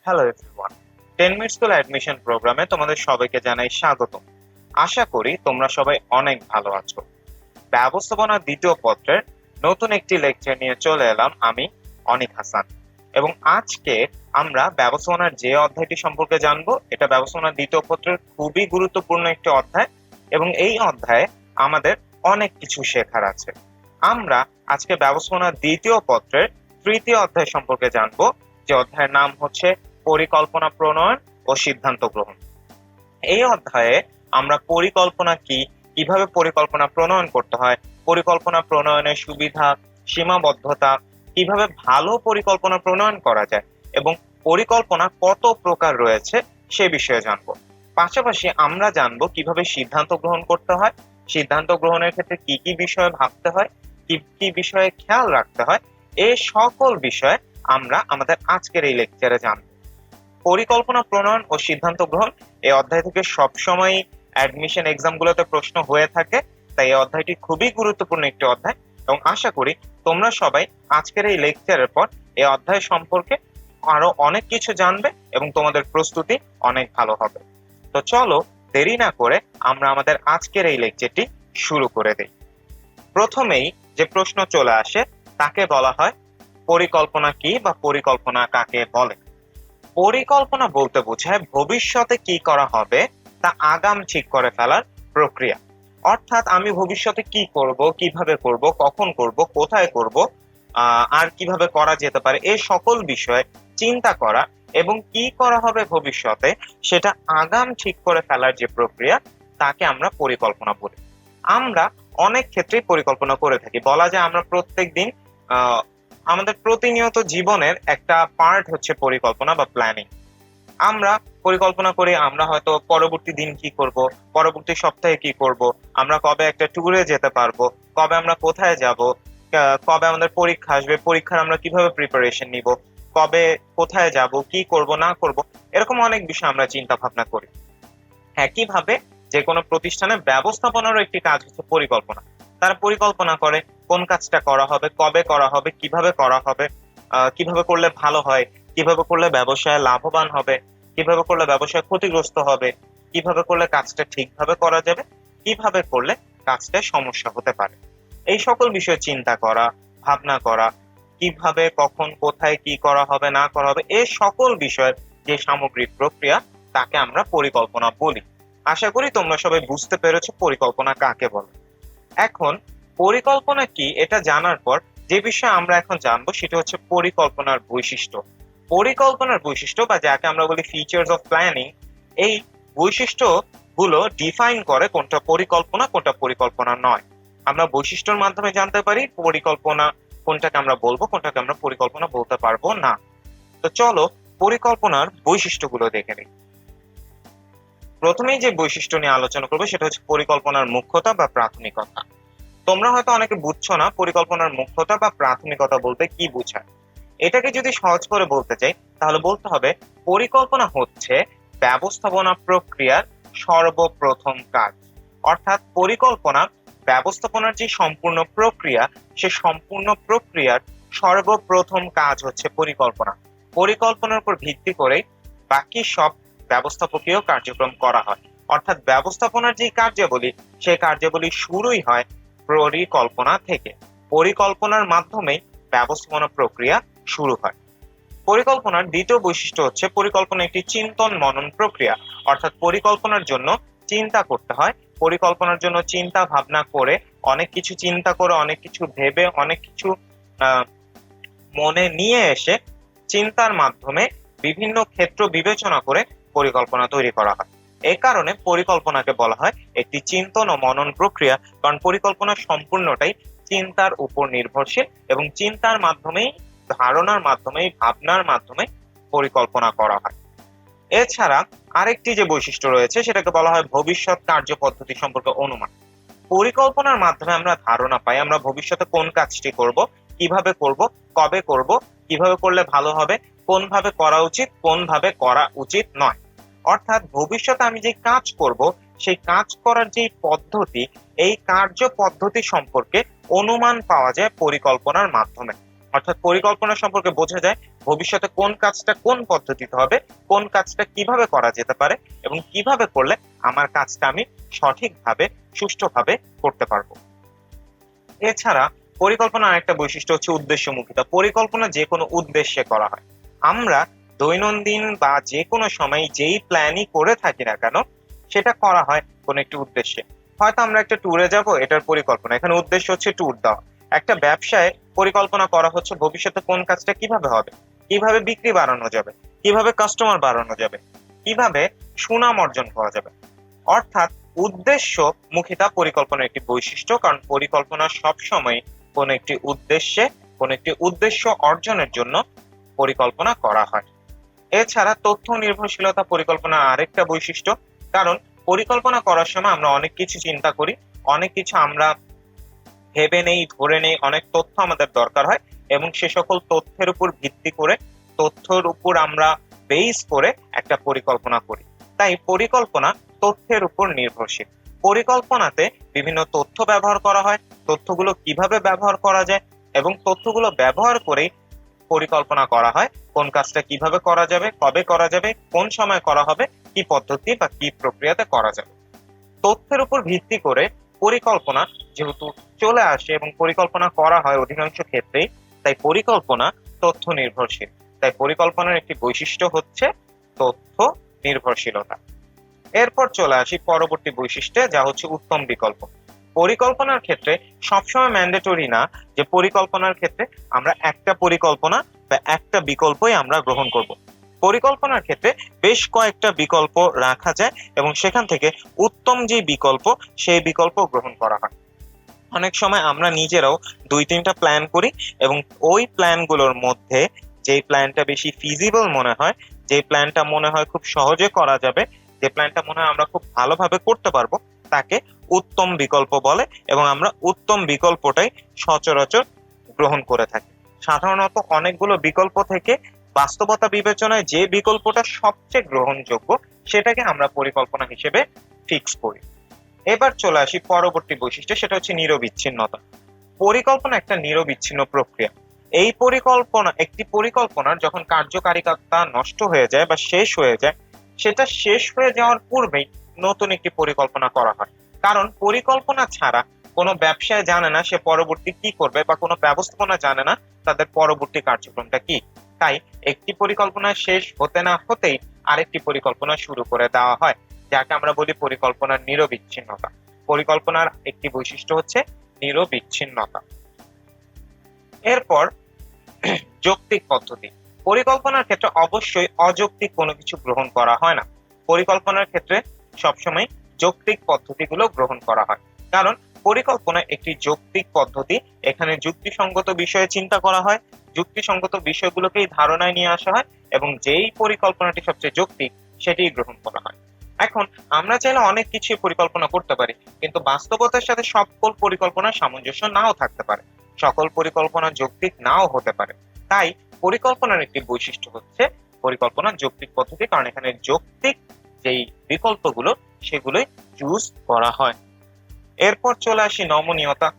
Hello everyone, 10 minute school admission প্রোগ্রামে তোমাদের সবাইকে জানাই স্বাগতম। আশা করি তোমরা সবাই অনেক ভালো আছো। ব্যবস্থাপনা দ্বিতীয় পত্রের নতুন একটি লেকচার নিয়ে চলে এলাম আমি, অনিক হাসান। এবং আজকে আমরা ব্যবস্থাপনার যে অধ্যায়টি সম্পর্কে জানবো, এটা ব্যবস্থাপনার দ্বিতীয় পত্রের খুবই গুরুত্বপূর্ণ একটি অধ্যায় এবং এই অধ্যায়ে আমাদের অনেক কিছু শেখার আছে। আমরা আজকে ব্যবস্থাপনার দ্বিতীয় পত্রের তৃতীয় অধ্যায় সম্পর্কে জানবো, যে অধ্যায়ের নাম হচ্ছে পরিকল্পনা প্রণয়ন ও সিদ্ধান্ত গ্রহণ। এই অধ্যায়ে আমরা পরিকল্পনা কি, কিভাবে পরিকল্পনা প্রণয়ন করতে হয়, পরিকল্পনা প্রণয়নের সুবিধা, সীমাবদ্ধতা, কিভাবে ভালো পরিকল্পনা প্রণয়ন করা যায় এবং পরিকল্পনা কত প্রকার রয়েছে সে বিষয়ে জানবো। পাশাপাশি আমরা জানবো কিভাবে সিদ্ধান্ত গ্রহণ করতে হয়, সিদ্ধান্ত গ্রহণের ক্ষেত্রে কি কি বিষয়ে ভাবতে হয়, কি কি বিষয়ে খেয়াল রাখতে হয়, এই সকল বিষয়ে আমরা আমাদের আজকের এই লেকচারে জানব। পরিকল্পনা প্রণয়ন ও সিদ্ধান্ত গ্রহণ এই অধ্যায় থেকে সবসময় অ্যাডমিশন এক্সামগুলোতে প্রশ্ন হয়ে থাকে, তাই এই অধ্যায়টি খুবই গুরুত্বপূর্ণ একটি অধ্যায় এবং আশা করি তোমরা সবাই আজকের এই লেকচারের পর এই অধ্যায় সম্পর্কে আরো অনেক কিছু জানবে এবং তোমাদের প্রস্তুতি অনেক ভালো হবে। তো চলো দেরি না করে আমরা আমাদের আজকের এই লেকচারটি শুরু করে দেই। প্রথমেই যে প্রশ্ন চলে আসে তাকে বলা হয় পরিকল্পনা কি বা পরিকল্পনা কাকে বলে। পরিকল্পনা বলতে বোঝায় ভবিষ্যতে কি করা হবে তা আগাম ঠিক করে ফেলার প্রক্রিয়া। অর্থাৎ আমি ভবিষ্যতে কি করব, কিভাবে করব, কখন করব, কোথায় করব, আর কিভাবে করা যেতে পারে, এই সকল বিষয়ে চিন্তা করা এবং কি করা হবে ভবিষ্যতে সেটা আগাম ঠিক করে ফেলার যে প্রক্রিয়া তাকে আমরা পরিকল্পনা বলি। আমরা অনেক ক্ষেত্রেই পরিকল্পনা করে থাকি, বলা যায় আমরা প্রত্যেকদিন আমাদের প্রতিনিয়ত জীবনের একটা পার্ট হচ্ছে পরিকল্পনা বা প্ল্যানিং। আমরা পরিকল্পনা করি আমরা হয়তো পরবর্তী দিন কি করব, পরবর্তী সপ্তাহে কি করব, আমরা কবে একটা ট্যুরে যেতে পারবো, কবে আমরা কোথায় যাব, কবে আমাদের পরীক্ষা আসবে, পরীক্ষার আমরা কিভাবে প্রিপারেশন নিব, কবে কোথায় যাব, কি করব না করব, এরকম অনেক বিষয় আমরা চিন্তা ভাবনা করি। একইভাবে যে কোনো প্রতিষ্ঠানে ব্যবস্থাপনারও একটি কাজ হচ্ছে পরিকল্পনা। তারা পরিকল্পনা করে কোন কাজটা করা হবে, কবে করা হবে, কিভাবে করা হবে, কিভাবে করলে ভালো হয়, কিভাবে করলে ব্যবসায় লাভবান হবে, কিভাবে করলে ব্যবসায় ক্ষতিগ্রস্ত হবে, কিভাবে করলে কাজটা ঠিকভাবে করা যাবে, কিভাবে করলে কাজটা সমস্যা হতে পারে। এই সকল বিষয়ে চিন্তা করা, ভাবনা করা, কিভাবে কখন কোথায় কি করা হবে না করা হবে, এই সকল বিষয়ের যে সামগ্রিক প্রক্রিয়া তাকে আমরা পরিকল্পনা বলি। আশা করি তোমরা সবাই বুঝতে পেরেছো পরিকল্পনা কাকে বলে। এখন পরিকল্পনা কি এটা জানার পর যে বিষয় আমরা এখন জানবো সেটা হচ্ছে পরিকল্পনার বৈশিষ্ট্য। পরিকল্পনার বৈশিষ্ট্য বা যাকে আমরা বলি ফিচার্স অফ প্ল্যানিং, এই বৈশিষ্ট্য গুলো ডিফাইন করে কোনটা পরিকল্পনা কোনটা পরিকল্পনা নয়। আমরা বৈশিষ্ট্যের মাধ্যমে জানতে পারি পরিকল্পনা কোনটাকে আমরা বলবো, কোনটাকে আমরা পরিকল্পনা বলতে পারবো না। তো চলো পরিকল্পনার বৈশিষ্ট্যগুলো দেখে নিই। প্রথমেই যে বৈশিষ্ট্য নিয়ে আলোচনা করবো সেটা হচ্ছে পরিকল্পনার মুখ্যতা বা প্রাথমিকতা। তোমরা হয়তো অনেকে বুঝছো না পরিকল্পনার মুখ্যতা বা প্রাথমিকতা বলতে কি বোঝায়। এটাকে যদি সহজ করে বলতে চাই তাহলে বলতে হবে পরিকল্পনা হচ্ছে ব্যবস্থাপনা প্রক্রিয়ার সর্বপ্রথম কাজ। অর্থাৎ পরিকল্পনা ব্যবস্থাপনার যে সম্পূর্ণ প্রক্রিয়া, সে সম্পূর্ণ প্রক্রিয়ার সর্বপ্রথম কাজ হচ্ছে পরিকল্পনা। পরিকল্পনার উপর ভিত্তি করে বাকি সব ব্যবস্থাপকীয় কার্যক্রম করা হয়। অর্থাৎ ব্যবস্থাপনার যে কার্যাবলী, সেই কার্যাবলী শুরুই হয় পরিকল্পনা থেকে। পরিকল্পনার মাধ্যমে ব্যবস্থাপনা প্রক্রিয়া শুরু হয়। পরিকল্পনার দ্বিতীয় বৈশিষ্ট্য হচ্ছে পরিকল্পনা একটি চিন্তন মনন প্রক্রিয়া। অর্থাৎ পরিকল্পনার জন্য চিন্তা করতে হয়, পরিকল্পনার জন্য চিন্তা ভাবনা করে, অনেক কিছু চিন্তা করে, অনেক কিছু ভেবে, অনেক কিছু মনে নিয়ে এসে চিন্তার মাধ্যমে বিভিন্ন ক্ষেত্র বিবেচনা করে পরিকল্পনা তৈরি করা হয়। এই কারণে পরিকল্পনাকে বলা হয় একটি চিন্তন ও মনন প্রক্রিয়া, কারণ পরিকল্পনা সম্পূর্ণটাই চিন্তার উপর নির্ভরশীল এবং চিন্তার মাধ্যমেই, ধারণার মাধ্যমেই, ভাবনার মাধ্যমে পরিকল্পনা করা হয়। এছাড়া আরেকটি যে বৈশিষ্ট্য রয়েছে সেটাকে বলা হয় ভবিষ্যৎ কার্য পদ্ধতি সম্পর্কে অনুমান। পরিকল্পনার মাধ্যমে আমরা ধারণা পাই আমরা ভবিষ্যতে কোন কাজটি করব, কিভাবে করব, কবে করব, কিভাবে করলে ভালো হবে, কোন ভাবে করা উচিত, কোন ভাবে করা উচিত নয়। অর্থাৎ ভবিষ্যতে আমি যে কাজ করব সেই কাজ করার যে পদ্ধতি, এই কার্য পদ্ধতি সম্পর্কে অনুমান পাওয়া যায় পরিকল্পনার মাধ্যমে। অর্থাৎ পরিকল্পনা সম্পর্কে বোঝা যায় ভবিষ্যতে কোন কাজটা কোন পদ্ধতিতে হবে, কোন কাজটা কিভাবে করা যেতে পারে এবং কিভাবে করলে আমার কাজটা আমি সঠিকভাবে সুষ্ঠুভাবে করতে পারবো। এছাড়া পরিকল্পনার আরেকটা বৈশিষ্ট্য হচ্ছে উদ্দেশ্যমুখিতা। পরিকল্পনা যে কোনো উদ্দেশ্যে করা হয়। আমরা দৈনন্দিন বা যে কোনো সময় যেই প্ল্যানই করে থাকি না কেন, সেটা করা হয় কোনো একটি উদ্দেশ্যে। হয়তো আমরা একটা ট্যুরে যাব, এটার পরিকল্পনা, এখানে উদ্দেশ্য হচ্ছে ট্যুর দেওয়া। একটা ব্যবসায় পরিকল্পনা করা হচ্ছে ভবিষ্যতে কোন কাজটা কিভাবে হবে, কিভাবে বিক্রি বাড়ানো যাবে, কিভাবে কাস্টমার বাড়ানো যাবে, কিভাবে সুনাম অর্জন করা যাবে। অর্থাৎ উদ্দেশ্যমুখিতা পরিকল্পনার একটি বৈশিষ্ট্য, কারণ পরিকল্পনা সবসময় কোন একটি উদ্দেশ্যে, কোন একটি উদ্দেশ্য অর্জনের জন্য পরিকল্পনা করা হয়। এছাড়া তথ্য নির্ভরশীলতা পরিকল্পনার আরেকটা বৈশিষ্ট্য, কারণ পরিকল্পনা করার সময় আমরা অনেক কিছু চিন্তা করি, অনেক কিছু আমরা ভেবে নেই, ধরে নেই, অনেক তথ্য আমাদের দরকার হয় এবং সে সকল তথ্যের উপর ভিত্তি করে, তথ্যের উপর আমরা বেস করে একটা পরিকল্পনা করি। তাই পরিকল্পনা তথ্যের উপর নির্ভরশীল। পরিকল্পনাতে বিভিন্ন তথ্য ব্যবহার করা হয়, তথ্যগুলো কিভাবে ব্যবহার করা যায় এবং তথ্যগুলো ব্যবহার করেই পরিকল্পনা করা হয় কোন কাজটা কিভাবে করা যাবে, কবে করা যাবে, কোন সময় করা হবে, কি পদ্ধতি বা কি প্রক্রিয়াতে করা যাবে। তথ্যের উপর ভিত্তি করে পরিকল্পনা যেহেতু চলে আসে এবং পরিকল্পনা করা হয় অধিকাংশ ক্ষেত্রেই, তাই পরিকল্পনা তথ্য নির্ভরশীল। তাই পরিকল্পনার একটি বৈশিষ্ট্য হচ্ছে তথ্য নির্ভরশীলতা। এরপর চলে আসি পরবর্তী বৈশিষ্ট্যে, যা হচ্ছে উত্তম বিকল্প। পরিকল্পনার ক্ষেত্রে সবসময় ম্যান্ডেটরি না যে পরিকল্পনার ক্ষেত্রে আমরা একটা পরিকল্পনা বা একটা বিকল্পই আমরা গ্রহণ করব। পরিকল্পনার ক্ষেত্রে বেশ কয়েকটা বিকল্প রাখা যায় এবং সেখান থেকে উত্তম যে বিকল্প, সেই বিকল্প গ্রহণ করা হয়। অনেক সময় আমরা নিজেরাও 2-3টা প্ল্যান করি এবং ওই প্ল্যানগুলোর মধ্যে যেই প্ল্যানটা বেশি ফিজিবল মনে হয়, যে প্ল্যানটা মনে হয় খুব সহজে করা যাবে, যে প্ল্যানটা মনে হয় আমরা খুব ভালোভাবে করতে পারবো, তাকে উত্তম বিকল্প বলে এবং আমরা উত্তম বিকল্পটাই সচরাচর গ্রহণ করে থাকি। সাধারণত অনেকগুলো বিকল্প থেকে বাস্তবতা বিবেচনায় যে বিকল্পটা সবচেয়ে গ্রহণযোগ্য, সেটাকে আমরা পরিকল্পনা হিসেবে ফিক্স করি। এবার চলে আসি পরবর্তী বৈশিষ্ট্য, সেটা হচ্ছে নিরবিচ্ছিন্নতা। পরিকল্পনা একটা নিরবিচ্ছিন্ন প্রক্রিয়া। এই পরিকল্পনা, একটি পরিকল্পনার যখন কার্যকারিতা নষ্ট হয়ে যায় বা শেষ হয়ে যায়, সেটা শেষ হয়ে যাওয়ার পূর্বেই নতুন একটি পরিকল্পনা করা হয়। কারণ পরিকল্পনা ছাড়া কোনো ব্যবসায় জানে না সে পরবর্তী কি করবে, বা কোনো ব্যবস্থাপনা জানে না তাদের পরবর্তী কার্যক্রমটা কি। তাই একটি পরিকল্পনা শেষ হতে না হতেই আরেকটি পরিকল্পনা শুরু করে দেওয়া হয়, যাকে আমরা বলি পরিকল্পনার নিরবিচ্ছিন্নতা। পরিকল্পনার একটি বৈশিষ্ট্য হচ্ছে নিরবিচ্ছিন্নতা। এরপর যৌক্তিক পদ্ধতি। পরিকল্পনার ক্ষেত্রে অবশ্যই অযৌক্তিক কোনো কিছু গ্রহণ করা হয় না। পরিকল্পনার ক্ষেত্রে সবসময় যৌক্তিক পদ্ধতিগুলো গ্রহণ করা হয়, কারণ পরিকল্পনা একটি যৌক্তিক পদ্ধতি। এখানে যুক্তিসঙ্গত বিষয়ে চিন্তা করা হয়, যুক্তিসঙ্গত বিষয়গুলোকেই ধারণায় নিয়ে আসা হয় এবং যেই পরিকল্পনাটি সবচেয়ে যৌক্তিক সেটি গ্রহণ করা হয়। এখন আমরা চাইলে অনেক কিছু পরিকল্পনা করতে পারি, কিন্তু বাস্তবতার সাথে সকল পরিকল্পনার সামঞ্জস্য নাও থাকতে পারে, সকল পরিকল্পনা যৌক্তিক নাও হতে পারে। তাই পরিকল্পনার একটি বৈশিষ্ট্য হচ্ছে পরিকল্পনার যৌক্তিক পদ্ধতি, কারণ এখানে যৌক্তিক যেই বিকল্পগুলো সেগুলোই চুজ করা হয়। এরপর চলে আসি নমনীয়তা।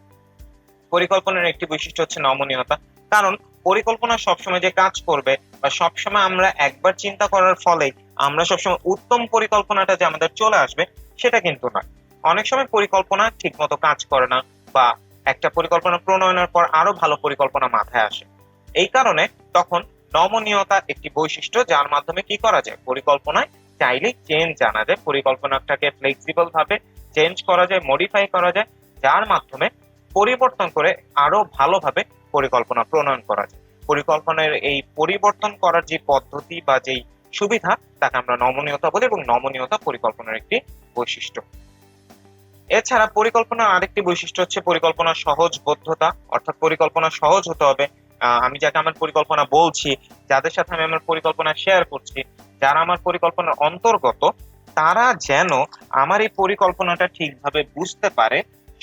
পরিকল্পনার একটি বৈশিষ্ট্য হচ্ছে নমনীয়তা, কারণ পরিকল্পনা সবসময় যে কাজ করবে বা সবসময় আমরা একবার চিন্তা করার ফলে আমরা সবসময় উত্তম পরিকল্পনাটা যে আমাদের চলে আসবে, সেটা কিন্তু নয়। অনেক সময় পরিকল্পনা ঠিক মতো কাজ করে না, বা একটা পরিকল্পনা প্রণয়নের পর আরো ভালো পরিকল্পনা মাথায় আসে। এই কারণে তখন নমনীয়তা একটি বৈশিষ্ট্য, যার মাধ্যমে কি করা যায়, পরিকল্পনায় চাইলেই চেঞ্জ আনা যায়, পরিকল্পনাটাকে ফ্লেক্সিবল ভাবে চেঞ্জ করা যায়, মডিফাই করা যায়, যার মাধ্যমে পরিবর্তন করে আরো ভালোভাবে পরিকল্পনা প্রণয়ন করা যায়। পরিকল্পনার এই পরিবর্তন করার যে পদ্ধতি বা যেই সুবিধা, তাকে আমরা নমনীয়তা বলি এবং নমনীয়তা পরিকল্পনার একটি বৈশিষ্ট্য। এছাড়া পরিকল্পনার আরেকটি বৈশিষ্ট্য হচ্ছে পরিকল্পনার সহজবোধ্যতা, অর্থাৎ পরিকল্পনা সহজ হতে হবে। আমি যাকে আমার পরিকল্পনা বলছি, যাদের সাথে আমি আমার পরিকল্পনা শেয়ার করছি, যারা আমার পরিকল্পনার অন্তর্গত, তারা যেন আমার এই পরিকল্পনাটা ঠিকভাবে বুঝতে পারে,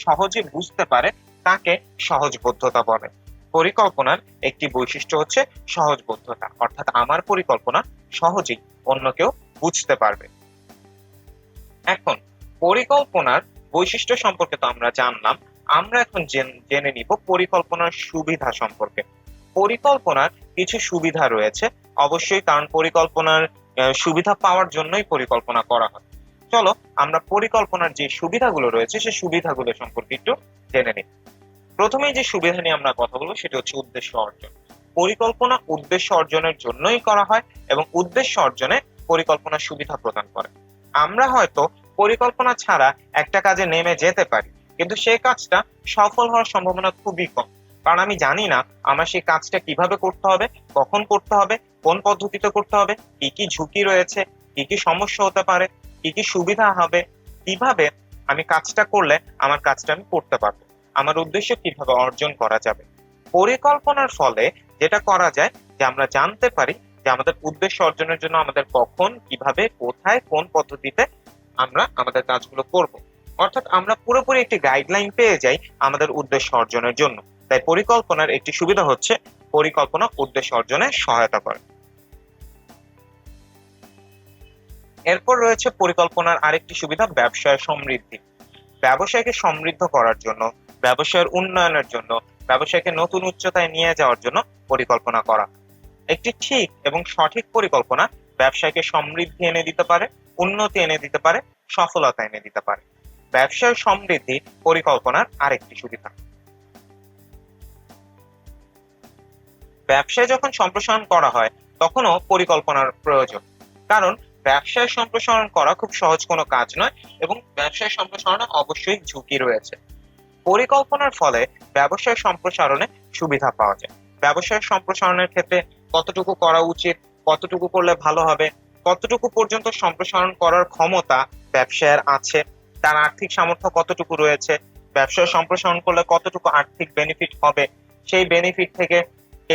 সহজে বুঝতে পারে, তাকে সহজবোধ্যতা বলে। পরিকল্পনার একটি বৈশিষ্ট্য হচ্ছে সহজবোধ্যতা, অর্থাৎ আমার পরিকল্পনা সহজেই অন্য কেউ বুঝতে পারবে। এখন পরিকল্পনার বৈশিষ্ট্য সম্পর্কে তো আমরা জানলাম, আমরা এখন জেনে নিব পরিকল্পনার সুবিধা সম্পর্কে। পরিকল্পনার কিছু সুবিধা রয়েছে অবশ্যই, কারণ পরিকল্পনার সুবিধা পাওয়ার জন্যই পরিকল্পনা করা হয়। চলো আমরা পরিকল্পনার যে সুবিধাগুলো রয়েছে সেই সুবিধাগুলো সম্পর্কে একটু জেনে নিই। প্রথমেই যে সুবিধা নিয়ে আমরা কথা বলবো সেটা হচ্ছে উদ্দেশ্য অর্জন। পরিকল্পনা উদ্দেশ্য অর্জনের জন্যই করা হয় এবং উদ্দেশ্য অর্জনে পরিকল্পনা সুবিধা প্রদান করে। আমরা হয়তো পরিকল্পনা ছাড়া একটা কাজে নেমে যেতে পারি, কিন্তু সেই কাজটা সফল হওয়ার সম্ভাবনা খুবই কম, কারণ আমি জানি না আমার সেই কাজটা কিভাবে করতে হবে, কখন করতে হবে, কোন পদ্ধতিতে করতে হবে, কি কি ঝুঁকি রয়েছে, কি কি সমস্যা হতে পারে, কি কি সুবিধা হবে, কিভাবে আমি কাজটা করলে আমার কাজটা আমি করতে পারবো, আমার উদ্দেশ্য কিভাবে অর্জন করা যাবে। পরিকল্পনার ফলে যেটা করা যায় যে আমরা জানতে পারি যে আমাদের উদ্দেশ্য অর্জনের জন্য আমাদের কখন, কিভাবে, কোথায়, কোন পদ্ধতিতে আমরা আমাদের কাজগুলো করব। অর্থাৎ আমরা পুরোপুরি একটি গাইডলাইন পেয়ে যাই আমাদের উদ্দেশ্য অর্জনের জন্য। তাই পরিকল্পনার একটি সুবিধা হচ্ছে পরিকল্পনা উদ্দেশ্য অর্জনে সহায়তা করে। এরপর রয়েছে পরিকল্পনার আরেকটি সুবিধা, ব্যবসায় সমৃদ্ধি। ব্যবসায়কে সমৃদ্ধ করার জন্য, ব্যবসায়ের উন্নয়নের জন্য, ব্যবসায়কে নতুন উচ্চতায় নিয়ে যাওয়ার জন্য পরিকল্পনা করা। একটি ঠিক এবং সঠিক পরিকল্পনা ব্যবসায়কে সমৃদ্ধি এনে দিতে পারে, উন্নতি এনে দিতে পারে, সফলতা এনে দিতে পারে। ব্যবসায় সমৃদ্ধি পরিকল্পনার আরেকটি সুবিধা। ব্যবসায় যখন সম্প্রসারণ করা হয় তখনও পরিকল্পনার প্রয়োজন, কারণ ব্যবসায় সম্প্রসারণ করা খুব সহজ কোনো কাজ নয় এবং ব্যবসায় সম্প্রসারণে অবশ্যই ঝুঁকি রয়েছে। পরিকল্পনার ফলে ব্যবসায় সম্প্রসারণে সুবিধা পাওয়া যায়। ব্যবসায় সম্প্রসারণের ক্ষেত্রে কতটুকু করা উচিত, কতটুকু করলে ভালো হবে, কতটুকু পর্যন্ত সম্প্রসারণ করার ক্ষমতা ব্যবসায়ের আছে, তার আর্থিক সামর্থ্য কতটুকু রয়েছে, ব্যবসায় সম্প্রসারণ করলে কতটুকু আর্থিক বেনিফিট হবে, সেই বেনিফিট থেকে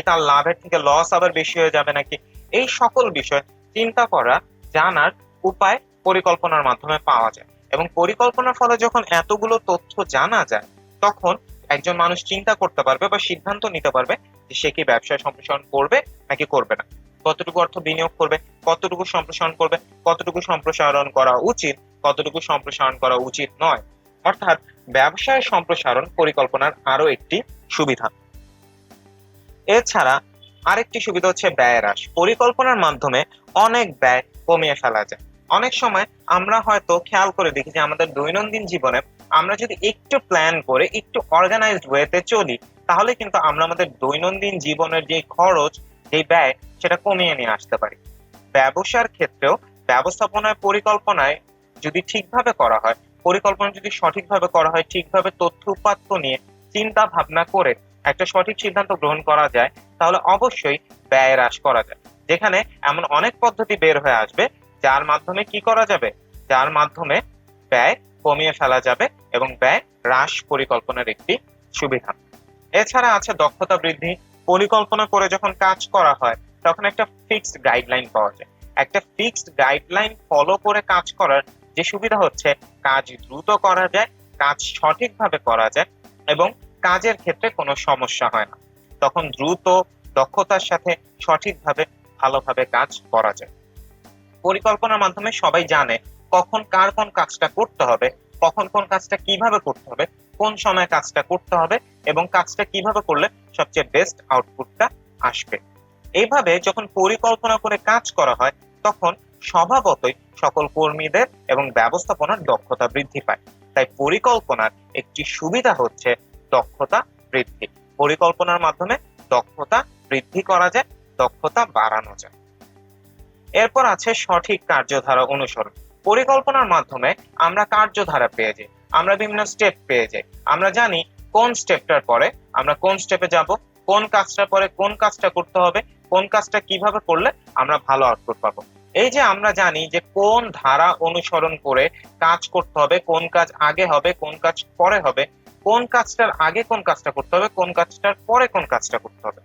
তার লাভের থেকে লস আবার বেশি হয়ে যাবে নাকি, এই সকল বিষয় চিন্তা করা, জানার উপায় পরিকল্পনার মাধ্যমে পাওয়া যায়। এবং পরিকল্পনার ফলে যখন এতগুলো তথ্য জানা যায় তখন একজন মানুষ চিন্তা করতে পারবে বা সিদ্ধান্ত নিতে পারবে যে সে কি ব্যবসায় সম্প্রসারণ করবে নাকি করবে না, কতটুকু অর্থ বিনিয়োগ করবে, কতটুকু সম্প্রসারণ করবে, কতটুকু সম্প্রসারণ করা উচিত, কতটুকু সম্প্রসারণ করা উচিত নয়। অর্থাৎ ব্যবসায় সম্প্রসারণ পরিকল্পনার আরো একটি সুবিধা। এছাড়া আরেকটি সুবিধা হচ্ছে ব্যয় হ্রাস। পরিকল্পনার মাধ্যমে অনেক ব্যয় কমিয়ে ফেলা যায়। অনেক সময় আমরা হয়তো খেয়াল করে দেখি যে আমাদের দৈনন্দিন জীবনে আমরা যদি একটু প্ল্যান করে একটু অর্গানাইজড ওয়েতে চলি তাহলে কিন্তু আমরা আমাদের দৈনন্দিন জীবনের যে খরচ, যে ব্যয়, সেটা কমিয়ে নিয়ে আসতে পারি। ব্যবসার ক্ষেত্রেও ব্যবস্থাপনায় পরিকল্পনায় যদি ঠিকভাবে করা হয়, পরিকল্পনা যদি সঠিকভাবে করা হয়, ঠিকভাবে তথ্য উপাত্ত নিয়ে চিন্তা ভাবনা করে একটা সঠিক সিদ্ধান্ত গ্রহণ করা যায়, তাহলে অবশ্যই ব্যয় হ্রাস করা যায়। যেখানে এমন অনেক পদ্ধতি বের হয়ে আসবে যার মাধ্যমে কি করা যাবে, যার মাধ্যমে ব্যয় কমিয়ে ফেলা যাবে এবং ব্যয় হ্রাস পরিকল্পনার একটি সুবিধা। এছাড়া আছে দক্ষতা বৃদ্ধি। পরিকল্পনা করে যখন কাজ করা হয় তখন একটা ফিক্সড গাইডলাইন পাওয়া যায়। একটা ফিক্সড গাইডলাইন ফলো করে কাজ করার যে সুবিধা হচ্ছে কাজ দ্রুত করা যায়, কাজ সঠিকভাবে করা যায় এবং কাজের ক্ষেত্রে কোনো সমস্যা হয় না। তখন দ্রুত, দক্ষতার সাথে সঠিকভাবে, ভালোভাবে কাজ করা যায়। পরিকল্পনার মাধ্যমে সবাই জানে কখন কার কোন কাজটা করতে হবে, কখন কোন কাজটা কিভাবে করতে হবে, কোন সময় কাজটা করতে হবে এবং কাজটা কিভাবে করলে সবচেয়ে বেস্ট আউটপুটটা আসবে। এইভাবে যখন পরিকল্পনা করে কাজ করা হয় তখন স্বভাবতই সকল কর্মীদের এবং ব্যবস্থাপনার দক্ষতা বৃদ্ধি পায়। তাই পরিকল্পনার একটি সুবিধা হচ্ছে দক্ষতা বৃদ্ধি। পরিকল্পনার মাধ্যমে দক্ষতা বৃদ্ধি করা যায়, দক্ষতা বাড়ানো যায়। এরপর আছে সঠিক কার্যধারা অনুসরণ। পরিকল্পনার মাধ্যমে আমরা কার্যধারা পেয়ে যাই, আমরা বিভিন্ন স্টেপ পেয়ে যাই। আমরা জানি কোন স্টেপটার পরে আমরা কোন স্টেপে যাব, কোন কাজটার পরে কোন কাজটা করতে হবে, কোন কাজটা কিভাবে করলে আমরা ভালো আউটপুট পাবো। এই যে আমরা জানি যে কোন ধারা অনুসরণ করে কাজ করতে হবে, কোন কাজ আগে হবে, কোন কাজ পরে হবে, কোন কাজটার আগে কোন কাজটা করতে হবে, কোন কাজটার পরে কোন কাজটা করতে হবে।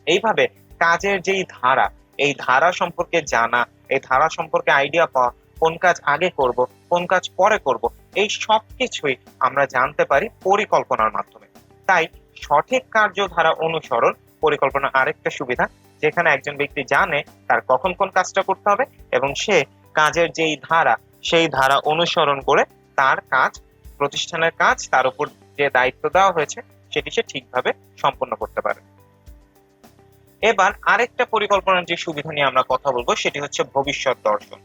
এইভাবে কাজের যেই ধারা, এই ধারা সম্পর্কে জানা, এই ধারা সম্পর্কে আইডিয়া পাওয়া, কোন কাজ আগে করব, কোন কাজ পরে করব, এই সব কিছুই আমরা জানতে পারি পরিকল্পনার মাধ্যমে। তাই সঠিক কার্যধারা অনুসরণ পরিকল্পনা আরেকটা সুবিধা, যেখানে একজন ব্যক্তি জানে তার কখন কোন কাজটা করতে হবে এবং সে কাজের যেই ধারা, সেই ধারা অনুসরণ করে তার কাজ, প্রতিষ্ঠানের কাজ, তার উপর যে দায়িত্ব দেওয়া হয়েছে সেটি সে ঠিকভাবে সম্পন্ন করতে পারে। এবার আরেকটা পরিকল্পনার যে সুবিধা নিয়ে আমরা কথা বলবো সেটি হচ্ছে ভবিষ্যৎ দর্শন।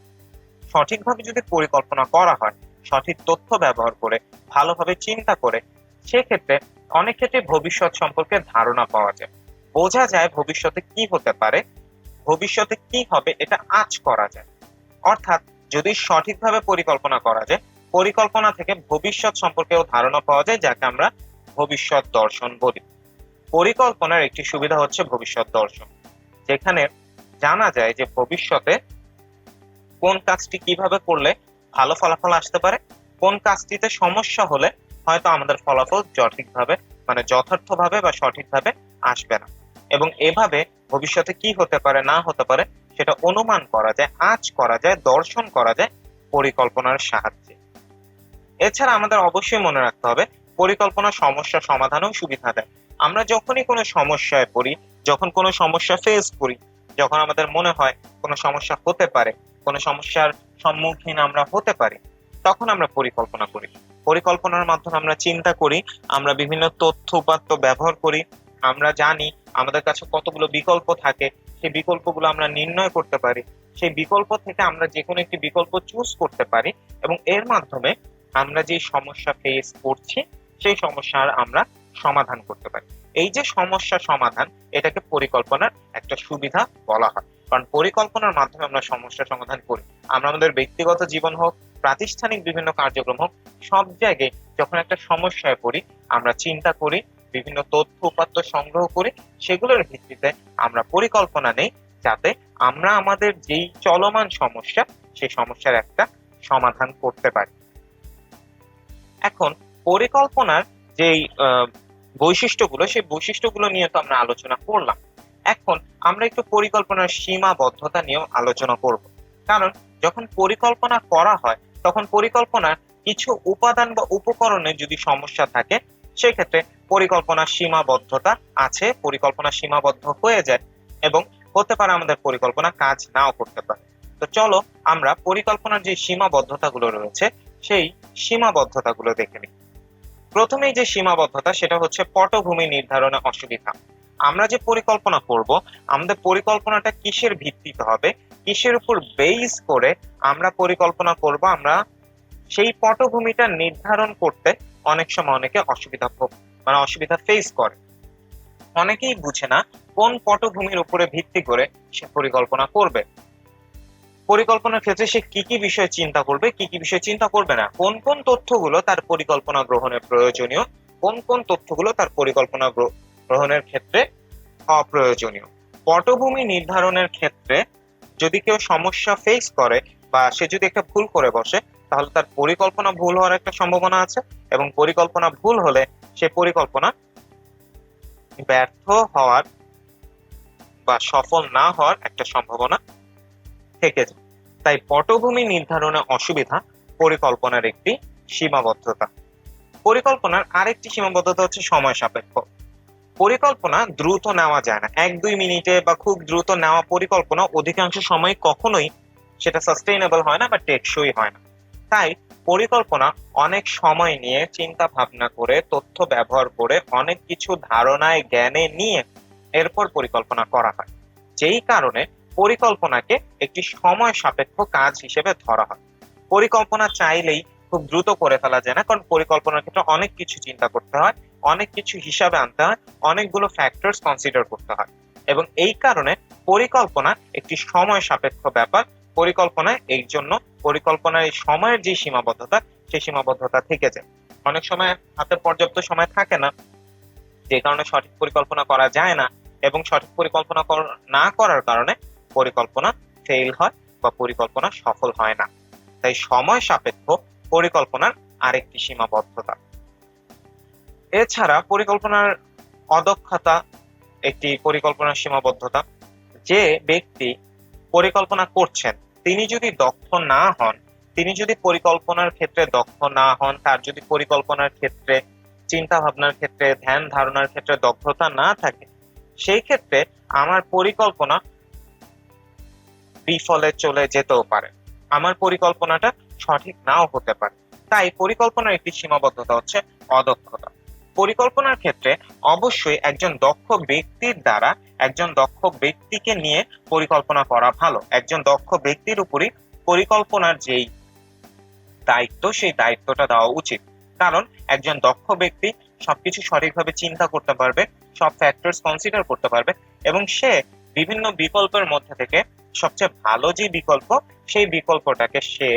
সঠিকভাবে যদি পরিকল্পনা করা হয়, সঠিক তথ্য ব্যবহার করে, ভালোভাবে চিন্তা করে, সেক্ষেত্রে অনেক ক্ষেত্রে ভবিষ্যৎ সম্পর্কে ধারণা পাওয়া যায়, বোঝা যায় ভবিষ্যতে কি হতে পারে, ভবিষ্যতে কি হবে এটা আঁচ করা যায়। অর্থাৎ যদি সঠিকভাবে পরিকল্পনা করা যায়, পরিকল্পনা থেকে ভবিষ্যৎ সম্পর্কেও ধারণা পাওয়া যায়, যাকে আমরা ভবিষ্যৎ দর্শন বলি। পরিকল্পনার একটি সুবিধা হচ্ছে ভবিষ্যৎ দর্শন, যেখানে জানা যায় যে ভবিষ্যতে কোন কাজটি কিভাবে করলে ভালো ফলাফল আসতে পারে, কোন কাজটিতে সমস্যা হলে হয়তো আমাদের ফলাফল সঠিকভাবে মানে যথার্থভাবে বা সঠিকভাবে আসবে না, এবং এভাবে ভবিষ্যতে কি হতে পারে না হতে পারে সেটা অনুমান করা যায়, আঁচ করা যায়, দর্শন করা যায় পরিকল্পনার সাহায্যে। এছাড়া আমাদের অবশ্যই মনে রাখতে হবে পরিকল্পনা সমস্যা সমাধানেও সুবিধা দেয়। আমরা যখনই কোনো সমস্যায় পড়ি, যখন কোনো সমস্যা ফেস করি, যখন আমাদের মনে হয় কোনো সমস্যা হতে পারে, কোনো সমস্যার সম্মুখীন আমরা হতে পারি, তখন আমরা পরিকল্পনা করি। পরিকল্পনার মাধ্যমে আমরা চিন্তা করি, আমরা বিভিন্ন তথ্য উপাত্ত ব্যবহার করি, আমরা জানি আমাদের কাছে কতগুলো বিকল্প থাকে, সেই বিকল্পগুলো আমরা নির্ণয় করতে পারি, সেই বিকল্প থেকে আমরা যে কোনো একটি বিকল্প চুজ করতে পারি, এবং এর মাধ্যমে আমরা যে সমস্যা ফেস করছি সেই সমস্যার আমরা সমাধান করতে পারি। এই যে সমস্যা সমাধান, এটাকে পরিকল্পনার একটা সুবিধা বলা হয়, কারণ পরিকল্পনার মাধ্যমে আমরা সমস্যা সমাধান করি। আমরা আমাদের ব্যক্তিগত জীবন হোক, প্রাতিষ্ঠানিক বিভিন্ন কার্যক্রম হোক, সব জায়গায় যখন একটা সমস্যায় পড়ি আমরা চিন্তা করি, বিভিন্ন তথ্য উপাত্ত সংগ্রহ করি, সেগুলোর ভিত্তিতে আমরা পরিকল্পনা নেই, যাতে আমরা আমাদের যেই চলমান সমস্যা সেই সমস্যার একটা সমাধান করতে পারি। এখন পরিকল্পনার যেই বৈশিষ্ট্যগুলো, সেই বৈশিষ্ট্যগুলো নিয়ে তো আমরা আলোচনা করলাম। এখন আমরা একটু পরিকল্পনার সীমাবদ্ধতা নিয়েও আলোচনা করব, কারণ যখন পরিকল্পনা করা হয় তখন পরিকল্পনার কিছু উপাদান বা উপকরণের যদি সমস্যা থাকে, সেক্ষেত্রে পরিকল্পনার সীমাবদ্ধতা আছে, পরিকল্পনা সীমাবদ্ধ হয়ে যায়, এবং হতে পারে আমাদের পরিকল্পনা কাজ নাও করতে পারে। তো চলো আমরা পরিকল্পনার যে সীমাবদ্ধতাগুলো রয়েছে সেই সীমাবদ্ধতাগুলো দেখে নিই। প্রথমেই যে সীমাবদ্ধতা সেটা হচ্ছে পটভূমি নির্ধারণে অসুবিধা। আমরা যে পরিকল্পনা করব, আমাদের পরিকল্পনাটা কিসের ভিত্তিতে হবে, কিসের উপর বেস করে আমরা পরিকল্পনা করব, আমরা সেই পটভূমিটা নির্ধারণ করতে অনেক সময় অনেকে অসুবিধা ফেস করে। অনেকেই বুঝে না কোন পটভূমির উপরে ভিত্তি করে সে পরিকল্পনা করবে, পরিকল্পনার ক্ষেত্রে সে কি কি বিষয় চিন্তা করবে, কি কি বিষয় চিন্তা করবে না, কোন কোন তথ্যগুলো তার পরিকল্পনা গ্রহণের প্রয়োজনীয়, কোন কোন তথ্যগুলো তার পরিকল্পনা গ্রহণের ক্ষেত্রে অপ্রয়োজনীয়। পটভূমি নির্ধারণের ক্ষেত্রে যদি কেউ সমস্যা ফেস করে বা সে যদি একটা ভুল করে বসে, তাহলে তার পরিকল্পনা ভুল হওয়ার একটা সম্ভাবনা আছে, এবং পরিকল্পনা ভুল হলে সে পরিকল্পনা ব্যর্থ হওয়ার বা সফল না হওয়ার একটা সম্ভাবনা থেকে যায়। তাই পটভূমি নির্ধারণে অসুবিধা পরিকল্পনার একটি সীমাবদ্ধতা। পরিকল্পনার আরেকটি সীমাবদ্ধতা হচ্ছে সময় সাপেক্ষ। পরিকল্পনা দ্রুত নেওয়া যায় না, 1-2 মিনিটে বা খুব দ্রুত নেওয়া পরিকল্পনা অধিকাংশ সময় কখনোই সেটা সাস্টেইনেবল হয় না বা টেকসই হয় না। তাই পরিকল্পনা অনেক সময় নিয়ে চিন্তা ভাবনা করে, তথ্য ব্যবহার করে, অনেক কিছু ধারণায় জ্ঞানে নিয়ে এরপর পরিকল্পনা করা হয়, যেই কারণে পরিকল্পনাকে একটি সময় সাপেক্ষ কাজ হিসেবে ধরা হয়। পরিকল্পনা চাইলেই খুব দ্রুত করে ফেলা যায় না, কারণ পরিকল্পনার ক্ষেত্রে অনেক কিছু চিন্তা করতে হয়, অনেক কিছু হিসাবে আনতে হয়, অনেকগুলো ফ্যাক্টরস কনসিডার করতে হয়, এবং এই কারণে পরিকল্পনা একটি সময় সাপেক্ষ ব্যাপার। পরিকল্পনায় এই জন্য পরিকল্পনার এই সময়ের যে সীমাবদ্ধতা, সেই সীমাবদ্ধতা থেকে যায়। অনেক সময় হাতে পর্যাপ্ত সময় থাকে না, যে কারণে সঠিক পরিকল্পনা করা যায় না, এবং সঠিক পরিকল্পনা না করার কারণে পরিকল্পনা ফেল হয় বা পরিকল্পনা সফল হয় না। তাই সময় সাপেক্ষ পরিকল্পনার আরেকটি সীমাবদ্ধতা। এছাড়া পরিকল্পনার অদক্ষতা একটি পরিকল্পনার সীমাবদ্ধতা। যে ব্যক্তি পরিকল্পনা করছেন তিনি যদি দক্ষ না হন, তিনি যদি পরিকল্পনার ক্ষেত্রে দক্ষ না হন, তার যদি পরিকল্পনার ক্ষেত্রে, চিন্তা ভাবনার ক্ষেত্রে, ধ্যান ধারণার ক্ষেত্রে দক্ষতা না থাকে, সেই ক্ষেত্রে আমার পরিকল্পনা বিফলে চলে যেতেও পারে, আমার পরিকল্পনাটা সঠিক নাও হতে পারে। তাই পরিকল্পনার একটি সীমাবদ্ধতা হচ্ছে অদক্ষতা। পরিকল্পনার ক্ষেত্রে অবশ্যই একজন দক্ষ ব্যক্তির দ্বারা, একজন দক্ষ ব্যক্তিকে নিয়ে পরিকল্পনা করা ভালো। একজন দক্ষ ব্যক্তির উপরই পরিকল্পনার যেই দায়িত্ব, সেই দায়িত্বটা দেওয়া উচিত। কারণ একজন দক্ষ ব্যক্তি সবকিছু সঠিকভাবে চিন্তা করতে পারবে, সব ফ্যাক্টরস কনসিডার করতে পারবে, এবং সে বিভিন্ন বিকল্পের মধ্যে থেকে সবচেয়ে ভালো যে বিকল্প, সেই বিকল্পটাকে সে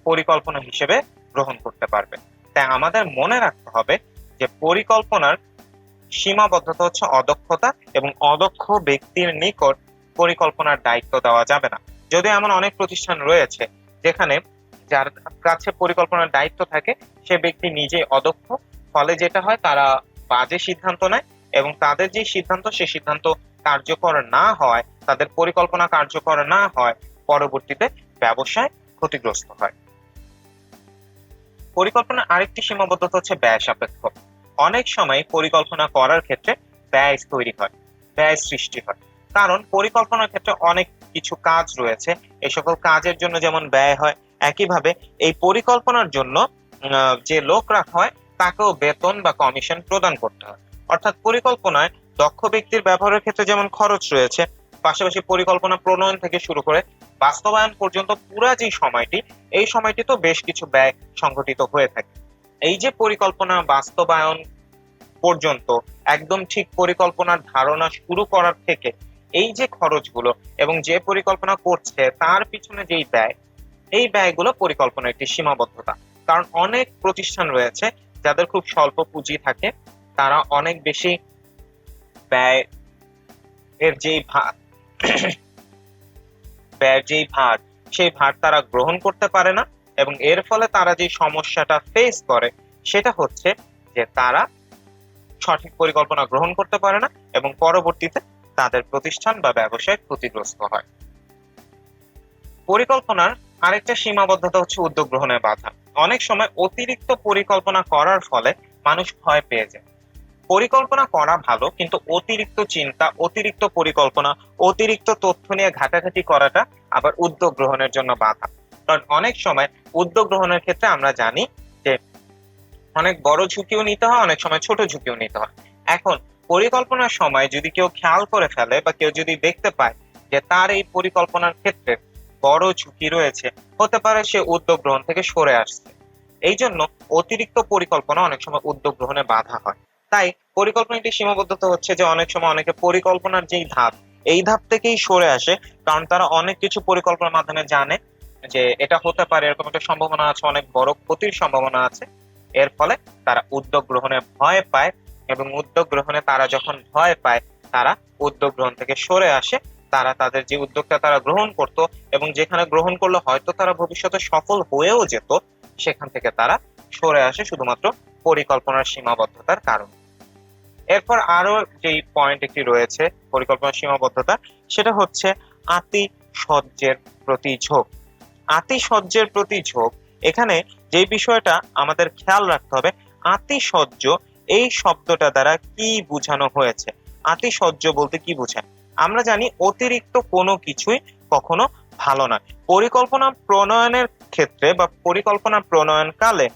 পরিকল্পনা হিসেবে গ্রহণ করতে পারবে। তাই আমাদের মনে রাখতে হবে যে পরিকল্পনার সীমাবদ্ধতা হচ্ছে অদক্ষতা, এবং অদক্ষ ব্যক্তির নিকট পরিকল্পনার দায়িত্ব দেওয়া যাবে না। যদিও এমন অনেক প্রতিষ্ঠান রয়েছে যেখানে যার কাছে পরিকল্পনার দায়িত্ব থাকে সে ব্যক্তি নিজেই অদক্ষ, ফলে যেটা হয় তারা বাজে সিদ্ধান্ত নেয়, এবং তাদের যে সিদ্ধান্ত, সে সিদ্ধান্ত কার্যকর না হয়, তাদের পরিকল্পনা কার্যকর না হয়, পরবর্তীতে ব্যবসায় ক্ষতিগ্রস্ত হয়। পরিকল্পনার আরেকটি সীমাবদ্ধতা হচ্ছে ব্যয় সাপেক্ষ। অনেক সময় পরিকল্পনা করার ক্ষেত্রে ব্যয় তৈরি হয়, ব্যয় সৃষ্টি হয়। কারণ পরিকল্পনার ক্ষেত্রে অনেক কিছু কাজ রয়েছে, এই সকল কাজের জন্য যেমন ব্যয় হয়, একইভাবে এই পরিকল্পনার জন্য যে লোক রাখা হয় তাকেও বেতন বা কমিশন প্রদান করতে হয়। অর্থাৎ পরিকল্পনায় দক্ষ ব্যক্তির ব্যবহারের ক্ষেত্রে যেমন খরচ রয়েছে, পাশাপাশি পরিকল্পনা প্রণয়ন থেকে শুরু করে বাস্তবায়ন পর্যন্ত পুরা যে সময়টি, এই সময়টি তো বেশ কিছু ব্যয় সংঘটিত হয়ে থাকে। এই যে পরিকল্পনা বাস্তবায়ন পর্যন্ত, একদম ঠিক পরিকল্পনার ধারণা শুরু করার থেকে এই যে খরচগুলো, এবং যে পরিকল্পনা করছে তার পিছনে যেই ব্যয়, এই ব্যয়গুলো পরিকল্পনার একটি সীমাবদ্ধতা। কারণ অনেক প্রতিষ্ঠান রয়েছে যাদের খুব স্বল্প পুঁজি থাকে, তারা অনেক বেশি ব্যয় এর যেই ভার, ব্যয়ের যেই ভার, সেই ভার তারা গ্রহণ করতে পারে না, এবং এর ফলে তারা যে সমস্যাটা ফেস করে সেটা হচ্ছে যে তারা সঠিক পরিকল্পনা গ্রহণ করতে পারে না, এবং পরবর্তীতে তাদের প্রতিষ্ঠান বা ব্যবসায় ক্ষতিগ্রস্ত হয়। পরিকল্পনার আরেকটা সীমাবদ্ধতা হচ্ছে উদ্যোগ গ্রহণের বাধা। অনেক সময় অতিরিক্ত পরিকল্পনা করার ফলে মানুষ ভয় পেয়ে যায়। পরিকল্পনা করা ভালো, কিন্তু অতিরিক্ত চিন্তা, অতিরিক্ত পরিকল্পনা, অতিরিক্ত তথ্য নিয়ে ঘাটাঘাটি করাটা আবার উদ্যোগ গ্রহণের জন্য বাধা। কারণ অনেক সময় উদ্যোগ গ্রহণের ক্ষেত্রে আমরা জানি যে অনেক বড় ঝুঁকিও নিতে হয়, অনেক সময় ছোট ঝুঁকিও নিতে হয়। এখন পরিকল্পনার সময় যদি কেউ খেয়াল করে ফেলে বা কেউ যদি দেখতে পায় যে তার এই পরিকল্পনার ক্ষেত্রে বড় ঝুঁকি রয়েছে, হতে পারে সে উদ্যোগ গ্রহণ থেকে সরে আসছে। এই জন্য অতিরিক্ত পরিকল্পনা অনেক সময় উদ্যোগ গ্রহণে বাধা হয়। তাই পরিকল্পনাটি সীমাবদ্ধতা হচ্ছে যে অনেক সময় অনেকে পরিকল্পনার যেই ধাপ, এই ধাপ থেকেই সরে আসে, কারণ তারা অনেক কিছু পরিকল্পনার মাধ্যমে জানে যে এটা হতে পারে, এরকম একটা সম্ভাবনা আছে, অনেক বড় ক্ষতির সম্ভাবনা আছে। এর ফলে তারা উদ্যোগ গ্রহণে ভয় পায়, এবং উদ্যোগ গ্রহণে তারা যখন ভয় পায়, তারা উদ্যোগ গ্রহণ থেকে সরে আসে। তারা তাদের যে উদ্যোগটা তারা গ্রহণ করত, এবং যেখানে গ্রহণ করলে হয়তো তারা ভবিষ্যতে সফল হয়েও যেত, সেখান থেকে তারা সরে আসে শুধুমাত্র পরিকল্পনার সীমাবদ্ধতার কারণে। এরপর আরো যেই পয়েন্ট একটি রয়েছে পরিকল্পনার সীমাবদ্ধতা, সেটা হচ্ছে আতিশয্যের প্রতি ঝোঁক। আতিশয্যের প্রতি ঝোঁক, এখানে যে বিষয়টা আমাদের খেয়াল রাখতে হবে, আতিশয্য এই শব্দটা দ্বারা কি বোঝানো হয়েছে। আতিশয্য বলতে কি বোঝায়? আমরা জানি অতিরিক্ত কোনো কিছুই কখনো ভালো নয়। পরিকল্পনা প্রণয়নের ক্ষেত্রে বা পরিকল্পনা প্রণয়নকালে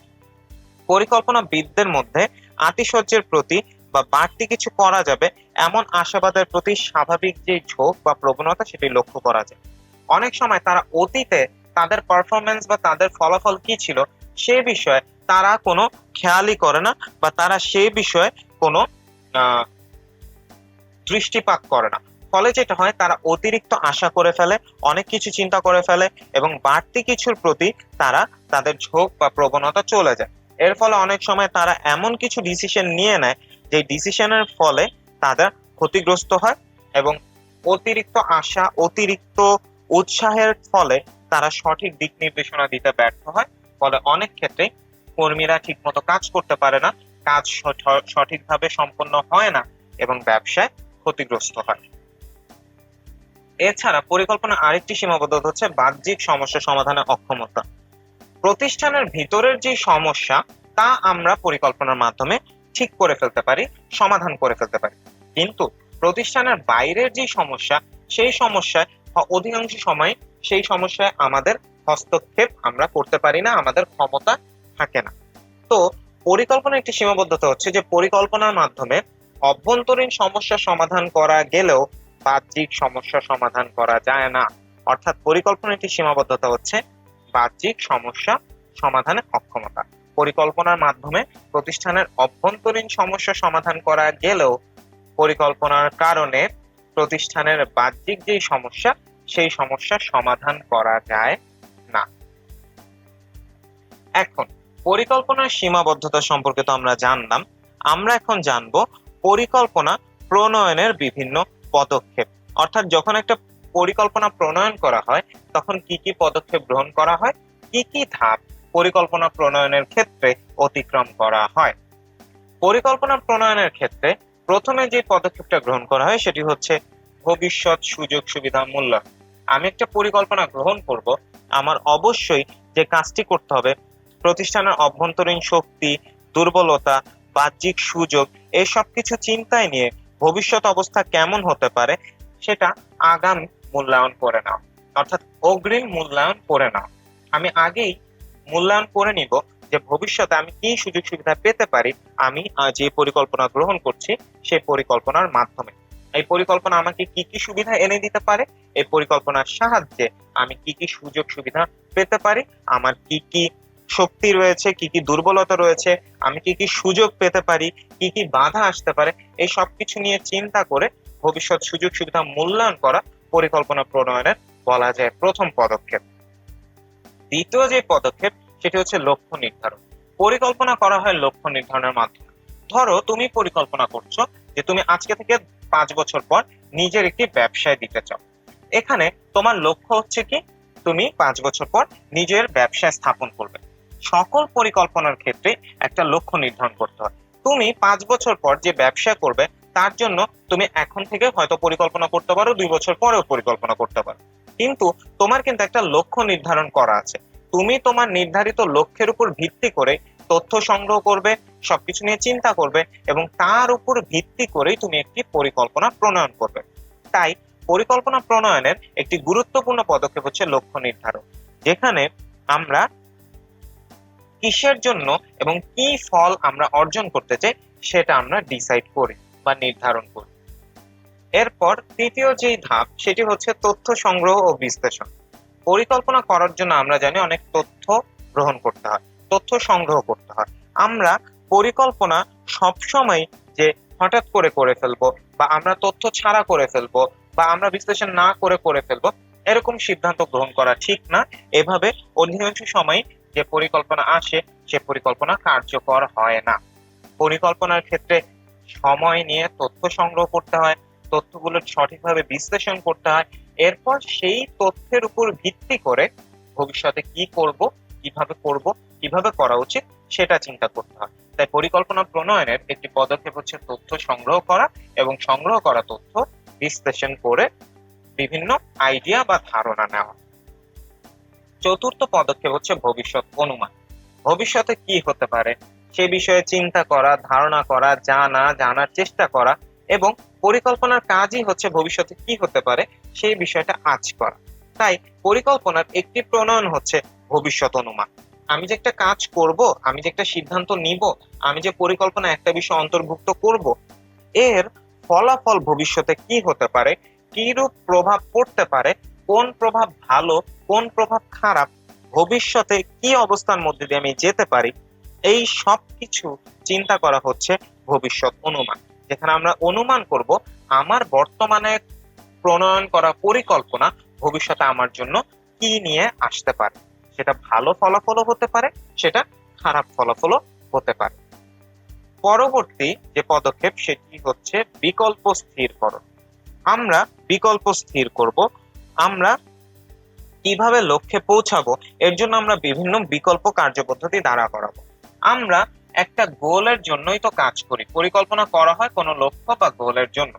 পরিকল্পনাবিদদের মধ্যে আতিশয্যের প্রতি বা বাড়তি কিছু করা যাবে এমন আশাবাদের প্রতি স্বাভাবিক যে ঝোঁক বা প্রবণতা, সেটি লক্ষ্য করা যায়। অনেক সময় তারা অতীতে তাদের পারফরমেন্স বা তাদের ফলাফল কি ছিল সে বিষয়ে তারা কোনো খেয়ালই করে না, বা তারা সেই বিষয়ে কোনো দৃষ্টিপাত করে না। ফলে যেটা হয়, তারা অতিরিক্ত আশা করে ফেলে, অনেক কিছু চিন্তা করে ফেলে, এবং বাড়তি কিছুর প্রতি তারা তাদের ঝোঁক বা প্রবণতা চলে যায়। এর ফলে অনেক সময় তারা এমন কিছু ডিসিশন নিয়ে নেয় যে ডিসিশনের ফলে তারা ক্ষতিগ্রস্ত হয়, এবং অতিরিক্ত আশা, অতিরিক্ত উৎসাহের ফলে তারা সঠিক দিক নির্দেশনা দিতে ব্যর্থ হয়। ফলে অনেক ক্ষেত্রে কর্মীরা ঠিকমতো কাজ করতে পারে না, কাজ সঠিকভাবে সম্পন্ন হয় না, এবং ব্যবসায় ক্ষতিগ্রস্ত হয়। এছাড়া পরিকল্পনার আরেকটি সীমাবদ্ধতা হচ্ছে বাহ্যিক সমস্যা সমাধানে অক্ষমতা। প্রতিষ্ঠানের ভিতরের যে সমস্যা, তা আমরা পরিকল্পনার মাধ্যমে ঠিক করে ফেলতে পারি, সমাধান করে ফেলতে পারি, কিন্তু প্রতিষ্ঠানের বাইরের যে সমস্যা, সেই সমস্যায় অধিকাংশ সময় সেই সমস্যায় আমাদের হস্তক্ষেপ আমরা করতে পারি না, আমাদের ক্ষমতা থাকে না। তো পরিকল্পনার একটি সীমাবদ্ধতা হচ্ছে যে পরিকল্পনার মাধ্যমে অভ্যন্তরীণ সমস্যা সমাধান করা গেলেও বাহ্যিক সমস্যা সমাধান করা যায় না। অর্থাৎ পরিকল্পনার একটি সীমাবদ্ধতা হচ্ছে বাহ্যিক সমস্যা সমাধানে অক্ষমতা। পরিকল্পনার মাধ্যমে প্রতিষ্ঠানের অভ্যন্তরীণ সমস্যা সমাধান করা গেলেও পরিকল্পনার কারণে প্রতিষ্ঠানের বাহ্যিক যেই সমস্যা সেই সমস্যা সমাধান করা যায় না। এখন পরিকল্পনার সীমাবদ্ধতা সম্পর্কে তো আমরা জানলাম, আমরা এখন জানবো পরিকল্পনা প্রণয়নের বিভিন্ন পদক্ষেপ। অর্থাৎ যখন একটা পরিকল্পনা প্রণয়ন করা হয় তখন কি কি পদক্ষেপ গ্রহণ করা হয়, কি কি ধাপ পরিকল্পনা প্রণয়নের ক্ষেত্রে অতিক্রম করা হয়। পরিকল্পনা প্রণয়নের ক্ষেত্রে প্রথমে যে পদক্ষেপটা গ্রহণ করা হয় সেটি হচ্ছে ভবিষ্যৎ সুযোগ সুবিধা মূল্যায়ন। আমি একটা পরিকল্পনা গ্রহণ করব, আমার অবশ্যই যে কাজটি করতে হবে প্রতিষ্ঠানের অভ্যন্তরীণ শক্তি, দুর্বলতা, বাহ্যিক সুযোগ এই সব কিছু চিন্তায় নিয়ে ভবিষ্যৎ অবস্থা কেমন হতে পারে সেটা আগাম মূল্যায়ন করে নাও, অর্থাৎ অগ্রিম মূল্যায়ন করে নাও। আমি আগেই মূল্যায়ন করে নিব যে ভবিষ্যতে আমি কি সুযোগ সুবিধা পেতে পারি আমি যে পরিকল্পনা গ্রহণ করছি সেই পরিকল্পনার মাধ্যমে। এই পরিকল্পনা আমাকে কি কি সুবিধা এনে দিতে পারে, এই পরিকল্পনার সাহায্যে আমি কি কি সুযোগ সুবিধা পেতে পারি, আমার কি কি শক্তি রয়েছে, কি কি দুর্বলতা রয়েছে, আমি কি কি সুযোগ পেতে পারি, কি কি বাধা আসতে পারে, এই সবকিছু নিয়ে চিন্তা করে ভবিষ্যৎ সুযোগ সুবিধা মূল্যায়ন করা পরিকল্পনা প্রণয়নের বলা যায় প্রথম পদক্ষেপ। দ্বিতীয় যে পদক্ষেপ সেটি হচ্ছে লক্ষ্য নির্ধারণ। পরিকল্পনা করা হয় লক্ষ্য নির্ধারণের মাধ্যমে। ধরো তুমি পরিকল্পনা করছো যে তুমি আজকে থেকে 5 বছর পর নিজের একটি ব্যবসায় দিতে চাও। এখানে তোমার লক্ষ্য হচ্ছে কি, তুমি 5 বছর পর নিজের ব্যবসা স্থাপন করবে। সকল পরিকল্পনার ক্ষেত্রে একটা লক্ষ্য নির্ধারণ করতে হয়। তুমি 5 বছর পর যে ব্যবসা করবে তার জন্য তুমি এখন থেকে হয়তো পরিকল্পনা করতে পারো, 2 বছর পরেও পরিকল্পনা করতে পারো, কিন্তু তোমার কিন্তু একটা লক্ষ্য নির্ধারণ করা আছে। তুমি তোমার নির্ধারিত লক্ষ্যের উপর ভিত্তি করে তথ্য সংগ্রহ করবে, সবকিছু নিয়ে চিন্তা করবে এবং তার উপর ভিত্তি করেই তুমি একটি পরিকল্পনা প্রণয়ন করবে। তাই পরিকল্পনা প্রণয়নের একটি গুরুত্বপূর্ণ পদক্ষেপ হচ্ছে লক্ষ্য নির্ধারণ, যেখানে আমরা কিসের জন্য এবং কি ফল আমরা অর্জন করতে চাই সেটা আমরা ডিসাইড করি বা নির্ধারণ করি। এরপর তৃতীয় যেই ধাপ সেটি হচ্ছে তথ্য সংগ্রহ ও বিশ্লেষণ। পরিকল্পনা করার জন্য আমরা জানি অনেক তথ্য গ্রহণ করতে হয়, তথ্য সংগ্রহ করতে হয়। আমরা পরিকল্পনা সবসময় যে হঠাৎ করে ফেলবো বা আমরা তথ্য ছাড়া করে ফেলবো বা আমরা বিশ্লেষণ না করে ফেলবো এরকম সিদ্ধান্ত গ্রহণ করা ঠিক না। এভাবে অধিকাংশ সময় যে পরিকল্পনা আসে সে পরিকল্পনা কার্যকর হয় না। পরিকল্পনার ক্ষেত্রে সময় নিয়ে তথ্য সংগ্রহ করতে হয়, তথ্যগুলো সঠিকভাবে বিশ্লেষণ করতে হয়, এরপর সেই তথ্যের উপর ভিত্তি করে ভবিষ্যতে কি করব, কিভাবে করা উচিত সেটা চিন্তা করতে হয়। তাই পরিকল্পনা প্রণয়নের একটি পদক্ষেপ হচ্ছে তথ্য সংগ্রহ করা এবং সংগ্রহ করা তথ্য বিশ্লেষণ করে বিভিন্ন আইডিয়া বা ধারণা নেওয়া। চতুর্থ পদক্ষেপ হচ্ছে ভবিষ্যৎ অনুমান। ভবিষ্যতে কি হতে পারে সে বিষয়ে চিন্তা করা, ধারণা করা, জানার চেষ্টা করা এবং পরিকল্পনার কাজই হচ্ছে ভবিষ্যতে কি হতে পারে সেই বিষয়টা আঁচ করা। তাই পরিকল্পনার একটি প্রণয়ন হচ্ছে ভবিষ্যৎ অনুমান। আমি যে একটা কাজ করব, আমি যে একটা সিদ্ধান্ত নিব, আমি যে পরিকল্পনা একটা বিষয় অন্তর্ভুক্ত করব, এর ফলাফল ভবিষ্যতে কি হতে পারে, কি রূপ প্রভাব পড়তে পারে, কোন প্রভাব ভালো, কোন প্রভাব খারাপ, ভবিষ্যতে কি অবস্থার মধ্যে দিয়ে আমি যেতে পারি, এই সব কিছু চিন্তা করা হচ্ছে ভবিষ্যৎ অনুমান। যেখানে আমরা অনুমান করব আমার বর্তমানে প্রণয়ন করা পরিকল্পনা ভবিষ্যতে আমার জন্য কি নিয়ে আসতে পারে। সেটা ভালো ফলাফলও হতে পারে, সেটা খারাপ ফলাফলও হতে পারে। পরবর্তী যে পদক্ষেপ সেটি হচ্ছে বিকল্প স্থিরকরণ। আমরা বিকল্প স্থির করব, আমরা কিভাবে লক্ষ্যে পৌঁছাবো এর জন্য আমরা বিভিন্ন বিকল্প কার্যপদ্ধতি দাঁড়া করাবো। আমরা একটা গোলের জন্যই তো কাজ করি, পরিকল্পনা করা হয় কোনো লক্ষ্য বা গোলের জন্য।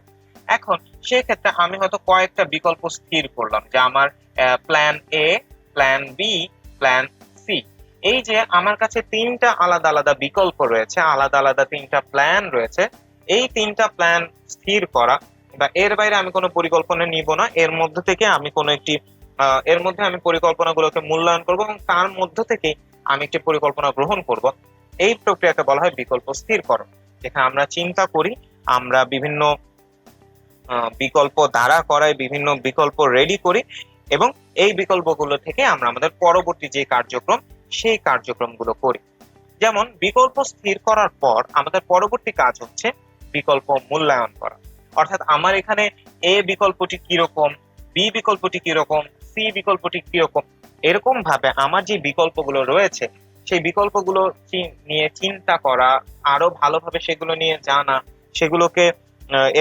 এখন সেক্ষেত্রে আমি হয়তো কয়েকটা বিকল্প স্থির করলাম যে আমার plan A, plan B, plan C. এই যে আমার কাছে 3টা আলাদা আলাদা বিকল্প রয়েছে, আলাদা আলাদা 3টা প্ল্যান রয়েছে, এই 3টা প্ল্যান স্থির করা বা এর বাইরে আমি কোনো পরিকল্পনা নিব না, এর মধ্যে থেকে আমি কোনো একটি পরিকল্পনাগুলোকে মূল্যায়ন করব এবং তার মধ্য থেকে আমি একটি পরিকল্পনা গ্রহণ করব। এই প্রক্রিয়াকে বলা হয় বিকল্প স্থিরকরণ, যেখানে আমরা চিন্তা করি, আমরা বিভিন্ন বিকল্প দ্বারা করাই, বিভিন্ন বিকল্প রেডি করি এবং এই বিকল্পগুলো থেকে আমরা আমাদের পরবর্তী যে কার্যক্রম সেই কার্যক্রমগুলো করি। যেমন বিকল্প স্থির করার পর আমাদের পরবর্তী কাজ হচ্ছে বিকল্প মূল্যায়ন করা। অর্থাৎ আমার এখানে এ বিকল্পটি কিরকম, বি বিকল্পটি কিরকম, সি বিকল্পটি কিরকম, এরকম ভাবে আমার যে বিকল্পগুলো রয়েছে সেই বিকল্পগুলো নিয়ে চিন্তা করা, আরো ভালোভাবে সেগুলো নিয়ে জানা, সেগুলোকে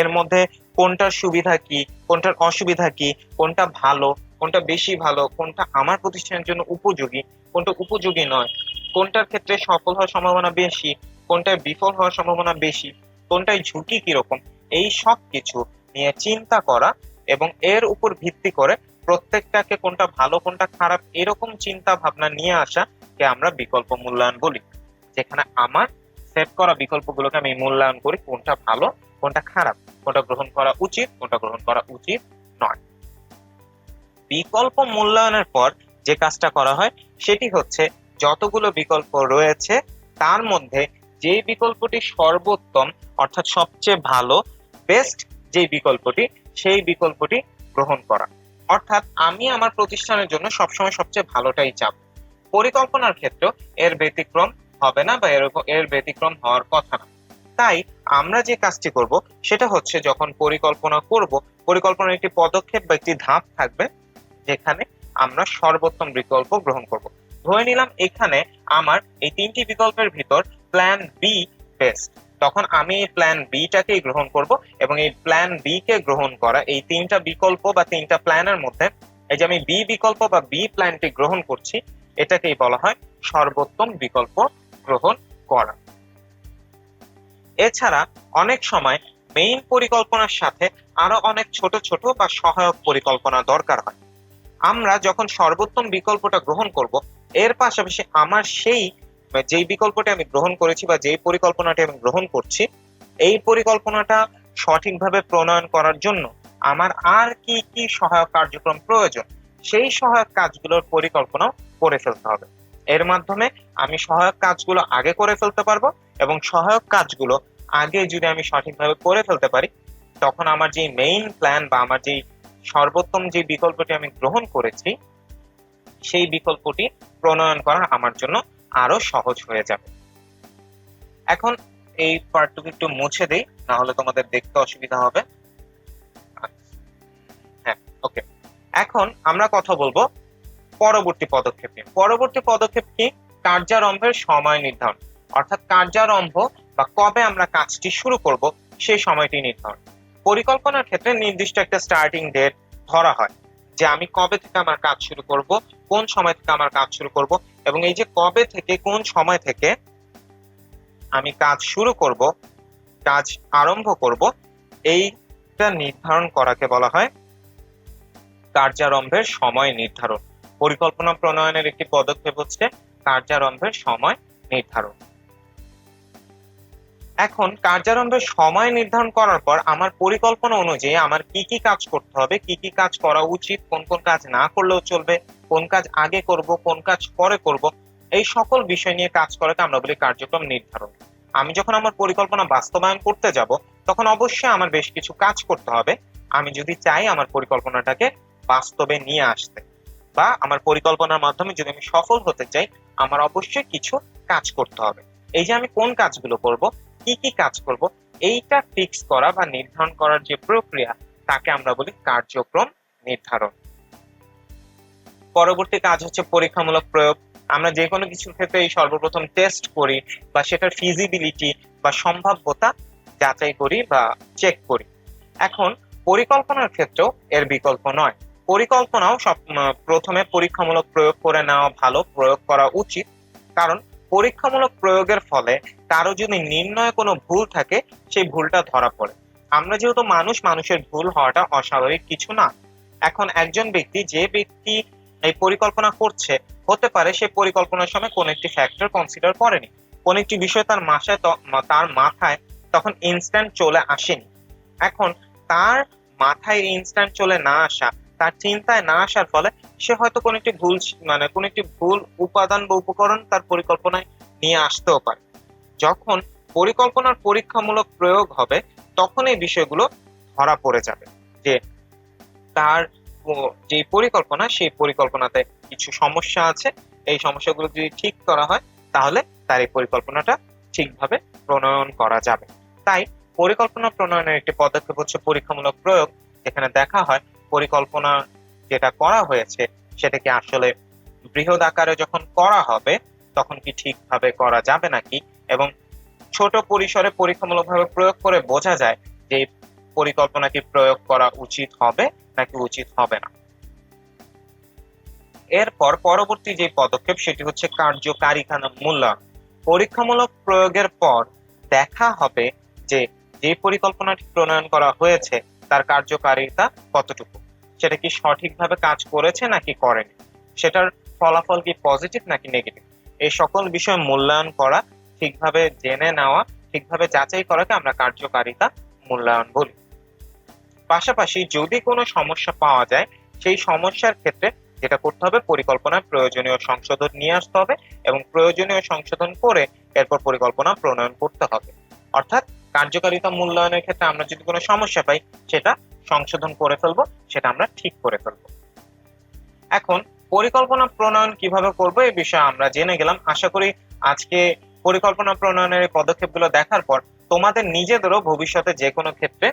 এর মধ্যে কোনটার সুবিধা কি, কোনটার অসুবিধা কি, কোনটা ভালো, কোনটা বেশি ভালো, কোনটা আমার প্রতিষ্ঠানের জন্য উপযোগী, কোনটা উপযোগী নয়, কোনটার ক্ষেত্রে সফল হওয়ার সম্ভাবনা বেশি, কোনটায় বিফল হওয়ার সম্ভাবনা বেশি, কোনটায় ঝুঁকি কিরকম, এই সব কিছু নিয়ে চিন্তা করা এবং এর উপর ভিত্তি করে প্রত্যেকটাকে কোনটা ভালো কোনটা খারাপ এরকম চিন্তা ভাবনা নিয়ে আসা কে আমরা বিকল্প মূল্যায়ন বলি। যেখানে আমার সেট করা বিকল্পগুলোকে আমি মূল্যায়ন করি কোনটা ভালো কোনটা খারাপ, কোনটা গ্রহণ করা উচিত কোনটা গ্রহণ করা উচিত নয়। বিকল্প মূল্যায়নের পর যে কাজটা করা হয় সেটি হচ্ছে যতগুলো বিকল্প রয়েছে তার মধ্যে যে বিকল্পটি সর্বোত্তম অর্থাৎ সবচেয়ে ভালো, বেস্ট যে বিকল্পটি, সেই বিকল্পটি গ্রহণ করা। অর্থাৎ আমি আমার প্রতিষ্ঠানের জন্য সবসময় সবচেয়ে ভালোটাই চাব। পরিকল্পনার ক্ষেত্রে এর ব্যতিক্রম হবে না বা এর ব্যতিক্রম হওয়ার কথা না। তাই আমরা যে কাজটি করব সেটা হচ্ছে যখন পরিকল্পনা করব, পরিকল্পনার একটি পদক্ষেপ বা একটি ধাপ থাকবে যেখানে আমরা সর্বোত্তম বিকল্প গ্রহণ করব। ধরে নিলাম এখানে আমার এই তিনটি বিকল্পের ভিতর প্ল্যান বি বেস্ট, তখন আমি এই প্ল্যান বি টাকেই গ্রহণ করব এবং এই প্ল্যান বি কে গ্রহণ করা এই তিনটা বিকল্প বা তিনটা প্ল্যানের মধ্যে এই যে আমি বি বিকল্প বা বি প্ল্যানটি গ্রহণ করছি এটাকেই বলা হয় সর্বোত্তম বিকল্প গ্রহণ করা। এছাড়া অনেক সময় মেইন পরিকল্পনার সাথে আরো অনেক ছোট ছোট বা সহায়ক পরিকল্পনা দরকার হয়। আমরা যখন সর্বোত্তম বিকল্পটা গ্রহণ করব এর পাশাপাশি আমার সেই যেই বিকল্পটি আমি গ্রহণ করেছি বা যেই পরিকল্পনাটি আমি গ্রহণ করছি এই পরিকল্পনাটা সঠিকভাবে প্রণয়ন করার জন্য আমার আর কি কি সহায়ক কার্যক্রম প্রয়োজন সেই সহায়ক কাজগুলোর পরিকল্পনাও করে ফেলতে হবে। এর মাধ্যমে আমি সহায়ক কাজগুলো আগে করে ফেলতে পারবো এবং সহায়ক কাজগুলো আগে যদি আমি সঠিকভাবে করে ফেলতে পারি তখন আমার যে মেইন প্ল্যান বা আমার যে সর্বোত্তম যে বিকল্পটি আমি গ্রহণ করেছি সেই বিকল্পটি প্রণয়ন করা আমার জন্য আরো সহজ হয়ে যাবে। এখন এই পার্টটুকু একটু মুছে দেই, না হলে তোমাদের দেখতে অসুবিধা হবে। হ্যাঁ, ওকে। এখন আমরা কথা বলবো পরবর্তী পদক্ষেপ নিয়ে। পরবর্তী পদক্ষেপ কি? কার্যারম্ভের সময় নির্ধারণ, অর্থাৎ কার্যারম্ভ বা কবে আমরা কাজটি শুরু করব সেই সময়টি নির্ধারণ। পরিকল্পনার ক্ষেত্রে নির্দিষ্ট একটা স্টার্টিং ডেট ধরা হয় যে আমি কবে থেকে আমার কাজ শুরু করব, কোন সময় থেকে আমার কাজ শুরু করব এবং এই যে কবে থেকে কোন সময় থেকে আমি কাজ শুরু করব, কাজ আরম্ভ করব, এইটা নির্ধারণ করাকে বলা হয় কার্যারম্ভের সময় নির্ধারণ। পরিকল্পনা প্রণয়নের একটি পদক্ষেপ হচ্ছে কার্যারম্ভের সময় নির্ধারণ। এখন কার্যারম্ভের সময় নির্ধারণ করার পর আমার পরিকল্পনা অনুযায়ী আমার কি কি কাজ করতে হবে, কি কি কাজ করা উচিত, কোন কোন কাজ না করলেও চলবে, কোন কাজ আগে করব, কোন কাজ পরে করব, এই সকল বিষয় নিয়ে কাজ করাকে আমরা বলি কার্যক্রম নির্ধারণ। আমি যখন আমার পরিকল্পনা বাস্তবায়ন করতে যাব তখন অবশ্যই আমার বেশ কিছু কাজ করতে হবে আমি যদি চাই আমার পরিকল্পনাটাকে বাস্তবে নিয়ে আসতে, বা আমার পরিকল্পনার মাধ্যমে যদি আমি সফল হতে চাই আমার অবশ্যই কিছু কাজ করতে হবে। এই যে আমি কোন কাজগুলো করব, কি কি কাজ করব, এইটা ফিক্স করা বা নির্ধারণ করার যে প্রক্রিয়া তাকে আমরা বলি কার্যক্রম নির্ধারণ। পরবর্তী কাজ হচ্ছে পরীক্ষামূলক প্রয়োগ। আমরা যে কোনো কিছুর ক্ষেত্রে এই সর্বপ্রথম টেস্ট করি বা সেটার ফিজিবিলিটি বা সম্ভাব্যতা যাচাই করি বা চেক করি। এখন পরিকল্পনার ক্ষেত্রেও এর বিকল্প নয়। পরিকল্পনাও সব প্রথমে পরীক্ষামূলক প্রয়োগ করে নেওয়া ভালো, প্রয়োগ করা উচিত। কারণ পরীক্ষামূলক প্রয়োগের ফলে কারো যদি নির্ণয়ে কোনো ভুল থাকে সেই ভুলটা ধরা পড়ে। আমরা যেহেতু মানুষ, মানুষের ভুল হওয়াটা অস্বাভাবিক কিছু না। এখন একজন ব্যক্তি যে ব্যক্তি এই পরিকল্পনা করছে হতে পারে সে পরিকল্পনার সময় কোন একটি ফ্যাক্টর কনসিডার করেনি, কোন একটি বিষয় তার মাথায় তখন ইনস্ট্যান্ট চলে আসেনি। এখন তার মাথায় ইনস্ট্যান্ট চলে না আসা, তার চিন্তায় না আসার ফলে সে হয়তো কোন একটি ভুল উপাদান বা উপকরণ তার পরিকল্পনায় নিয়ে আসতেও পারে। যখন পরিকল্পনার পরীক্ষামূলক প্রয়োগ হবে তখন এই বিষয়গুলো ধরা পড়ে যাবে যে তার যে পরিকল্পনা সেই পরিকল্পনাতে কিছু সমস্যা আছে। এই সমস্যাগুলো যদি ঠিক করা হয় তাহলে তার এই পরিকল্পনাটা ঠিকভাবে প্রণয়ন করা যাবে। তাই পরিকল্পনা প্রণয়নের একটি পদক্ষেপ হচ্ছে পরীক্ষামূলক প্রয়োগ, যেখানে দেখা হয় পরিকল্পনা যেটা করা হয়েছে সেটা কি আসলে বৃহৎ আকারে যখন করা হবে তখন কি ঠিকভাবে করা যাবে নাকি, এবং ছোট পরিসরে পরীক্ষামূলকভাবে প্রয়োগ করে বোঝা যায় যে পরিকল্পনা কি প্রয়োগ করা উচিত হবে নাকি উচিত হবে না। এরপর পরবর্তী যে পদক্ষেপ সেটি হচ্ছে কার্যকারিতা মূল্যায়ন। পরীক্ষামূলক প্রয়োগের পর দেখা হবে যে যে পরিকল্পনাটি প্রণয়ন করা হয়েছে তার কার্যকারিতা কতটুকু, সেটা কি সঠিকভাবে কাজ করেছে নাকি করেনি, সেটার ফলাফল কি পজিটিভ নাকি নেগেটিভ, এই সকল বিষয় মূল্যায়ন করা, ঠিকভাবে জেনে নেওয়া, ঠিকভাবে যাচাই করাকে আমরা কার্যকারিতা মূল্যায়ন বলি। পাশাপাশি যদি কোনো সমস্যা পাওয়া যায় সেই সমস্যার ক্ষেত্রে যেটা করতে হবে পরিকল্পনায় প্রয়োজনীয় সংশোধন নিয়ে আসতে হবে এবং প্রয়োজনীয় সংশোধন করে এরপর পরিকল্পনা প্রণয়ন করতে হবে। অর্থাৎ কার্যকারিতা মূল্যায়নের ক্ষেত্রে আমরা যদি কোনো সমস্যা পাই সেটা সংশোধন করে ফেলবো, সেটা আমরা ঠিক করে ফেলবো। এখন পরিকল্পনা প্রণয়ন কিভাবে করব এই বিষয়ে আমরা জেনে গেলাম। আশা করি আজকে পরিকল্পনা প্রণয়নের এই পদক্ষেপগুলো দেখার পর তোমাদের নিজেদেরও ভবিষ্যতে যে কোনো ক্ষেত্রে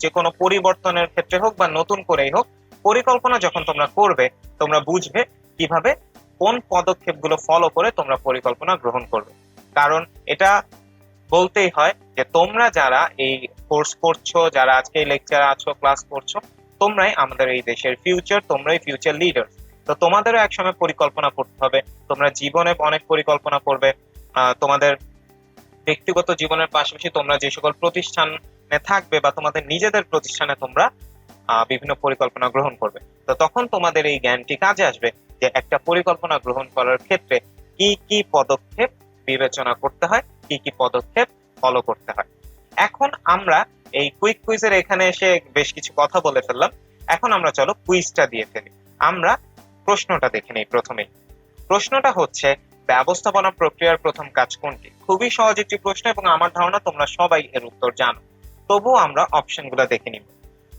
যে কোনো পরিবর্তনের ক্ষেত্রে হোক বা নতুন করেই হোক, পরিকল্পনা যখন তোমরা করবে তোমরা বুঝবে কিভাবে কোন পদক্ষেপগুলো ফলো করে তোমরা পরিকল্পনা গ্রহণ করবে। কারণ এটা বলতেই হয় যে তোমরা যারা এই কোর্স করছো, যারা আজকে এই লেকচারে আছো, ক্লাস করছো, তোমরাই আমাদের এই দেশের ফিউচার, তোমরাই ফিউচার লিডার। তো তোমাদেরও একসময় পরিকল্পনা করতে হবে। তোমরা জীবনে অনেক পরিকল্পনা করবে, তোমাদের ব্যক্তিগত জীবনের পাশাপাশি তোমরা যে সকল প্রতিষ্ঠানে থাকবে বা তোমাদের নিজেদের প্রতিষ্ঠানে তোমরা বিভিন্ন পরিকল্পনা গ্রহণ করবে। তো তখন তোমাদের এই জ্ঞানটি কাজে আসবে যে একটা পরিকল্পনা গ্রহণ করার ক্ষেত্রে কি কি পদক্ষেপ বিবেচনা করতে হয়, কি কি পদক্ষেপ ফলো করতে হয়। এখন আমরা এই কুইক কুইজের এখানে এসে বেশ কিছু কথা বলে ফেললাম, এখন আমরা চলো কুইজটা দিয়ে ফেলি। আমরা প্রশ্নটা দেখে নিই। প্রথমেই প্রশ্নটা হচ্ছে ব্যবস্থাপনা প্রক্রিয়ার প্রথম কাজ কোনটি? খুবই সহজ একটি প্রশ্ন এবং আমার ধারণা তোমরা সবাই এর উত্তর জানো। তবুও আমরা অপশনগুলো দেখে নিব।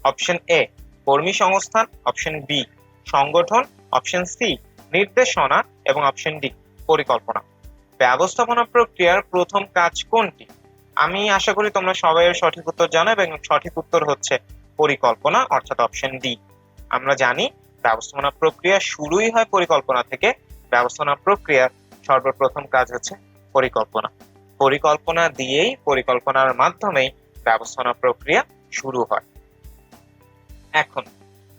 অপশন এ কর্মী সংস্থান, অপশন বি সংগঠন, অপশন সি নির্দেশনা এবং অপশন ডি পরিকল্পনা। ব্যবস্থাপনা প্রক্রিয়ার প্রথম কাজ কোনটি? আমি আশা করি তোমরা সবাই এর সঠিক উত্তর জানো এবং সঠিক উত্তর হচ্ছে পরিকল্পনা, অর্থাৎ অপশন ডি। আমরা জানি ব্যবস্থাপনা প্রক্রিয়া শুরুই হয় পরিকল্পনা থেকে। ব্যবস্থাপনা প্রক্রিয়ার সর্বপ্রথম কাজ হচ্ছে পরিকল্পনা। পরিকল্পনা দিয়েই, পরিকল্পনার মাধ্যমেই ব্যবস্থাপনা প্রক্রিয়া শুরু হয়। এখন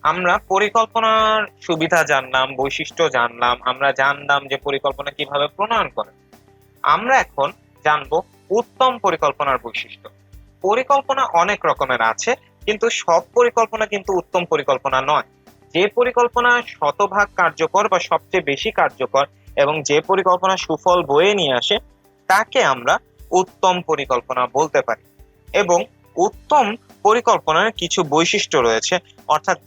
আমরা পরিকল্পনার সুবিধা জানলাম, বৈশিষ্ট্য জানলাম, আমরা জানলাম যে পরিকল্পনা কিভাবে প্রণয়ন করে। আমরা এখন জানবো উত্তম পরিকল্পনার বৈশিষ্ট্য। পরিকল্পনা অনেক রকমের আছে, কিন্তু সব পরিকল্পনা কিন্তু উত্তম পরিকল্পনা নয়। যে পরিকল্পনা শতভাগ কার্যকর বা সবচেয়ে বেশি কার্যকর এবং যে পরিকল্পনা সুফল বয়ে নিয়ে আসে তাকে আমরা উত্তম পরিকল্পনা বলতে পারি। এবং উত্তম পরিকল্পনার কিছু বৈশিষ্ট্য রয়েছে, অর্থাৎ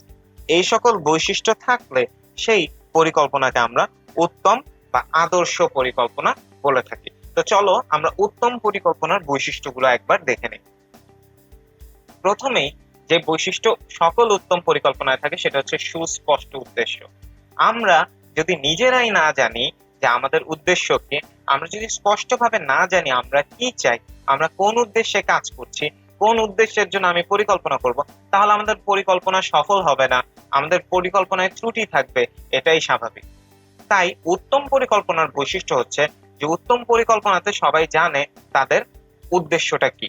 এই সকল বৈশিষ্ট্য থাকলে সেই পরিকল্পনাকে আমরা উত্তম বা আদর্শ পরিকল্পনা বলে থাকি। তো চলো আমরা উত্তম পরিকল্পনার বৈশিষ্ট্যগুলো একবার দেখে নিই। প্রথমেই যে বৈশিষ্ট্য সকল উত্তম পরিকল্পনায় থাকে সেটা হচ্ছে সুস্পষ্ট উদ্দেশ্য। আমরা যদি নিজেরাই না জানি যে আমাদের উদ্দেশ্য কি, আমরা যদি স্পষ্টভাবে না জানি আমরা কি চাই, আমরা কোন উদ্দেশ্যে কাজ করছি, কোন উদ্দেশ্যের জন্য আমি পরিকল্পনা করব, তাহলে আমাদের পরিকল্পনা সফল হবে না, আমাদের পরিকল্পনায় ত্রুটি থাকবে, এটাই স্বাভাবিক। তাই উত্তম পরিকল্পনার বৈশিষ্ট্য হচ্ছে যে উত্তম পরিকল্পনাতে সবাই জানে তাদের উদ্দেশ্যটা কি,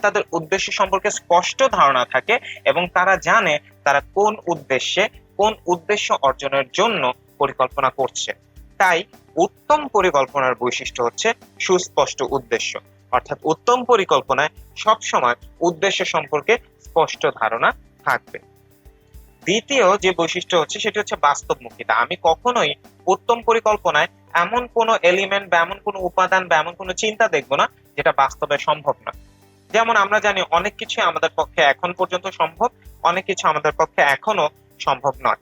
তাদের উদ্দেশ্য সম্পর্কে স্পষ্ট ধারণা থাকে এবং তারা জানে তারা কোন উদ্দেশ্য অর্জনের জন্য পরিকল্পনা করছে। তাই উত্তম পরিকল্পনার বৈশিষ্ট্য হচ্ছে সুস্পষ্ট উদ্দেশ্য, অর্থাৎ উত্তম পরিকল্পনায় সবসময় উদ্দেশ্য সম্পর্কে স্পষ্ট ধারণা থাকবে। দ্বিতীয় যে বৈশিষ্ট্য হচ্ছে সেটা হচ্ছে বাস্তবমুখিতা। আমি কখনোই উত্তম পরিকল্পনায় এমন কোনো এলিমেন্ট বা এমন কোনো উপাদান বা এমন কোনো চিন্তা দেখবো না যেটা বাস্তবে সম্ভব না। যেমন আমরা জানি অনেক কিছু আমাদের পক্ষে এখন পর্যন্ত সম্ভব, অনেক কিছু আমাদের পক্ষে এখনো সম্ভব নয়।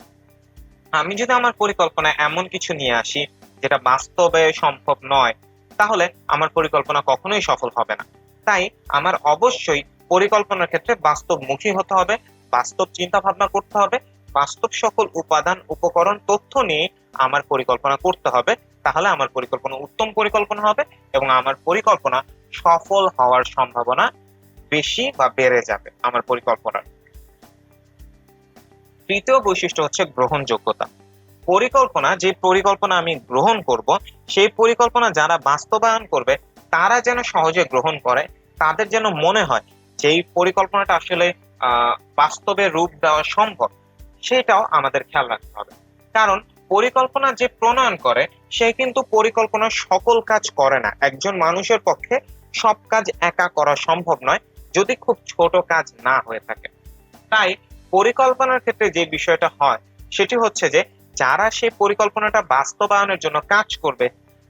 আমি যদি আমার পরিকল্পনায় এমন কিছু নিয়ে আসি যেটা বাস্তবে সম্ভব নয়, তাহলে আমার পরিকল্পনা কখনোই সফল হবে না। তাই আমার অবশ্যই পরিকল্পনার ক্ষেত্রে বাস্তবমুখী হতে হবে, বাস্তব চিন্তা ভাবনা করতে হবে, বাস্তব সকল উপাদান উপকরণ তথ্য নিয়ে আমার পরিকল্পনা করতে হবে। তাহলে আমার পরিকল্পনা উত্তম পরিকল্পনা হবে এবং আমার পরিকল্পনা সফল হওয়ার সম্ভাবনা বেশি বা বেড়ে যাবে আমার পরিকল্পনার। তৃতীয় বৈশিষ্ট্য হচ্ছে গ্রহণযোগ্যতা। যে পরিকল্পনা আমি গ্রহণ করব, সেই পরিকল্পনা যারা বাস্তবায়ন করবে তারা যেন সহজে গ্রহণ করে, তাদের যেন মনে হয় যে এই পরিকল্পনাটা আসলে বাস্তবে রূপ দেওয়া সম্ভব, সেটাও আমাদের খেয়াল রাখতে হবে। কারণ পরিকল্পনা যে প্রণয়ন করে সে কিন্তু পরিকল্পনার সকল কাজ করে না। একজন মানুষের পক্ষে সব কাজ একা করা সম্ভব নয়, যদি খুব ছোট কাজ না হয়ে থাকে। তাই পরিকল্পনার ক্ষেত্রে যে বিষয়টা হয় সেটি হচ্ছে যে যারা সেই পরিকল্পনাটা বাস্তবায়নের জন্য কাজ করবে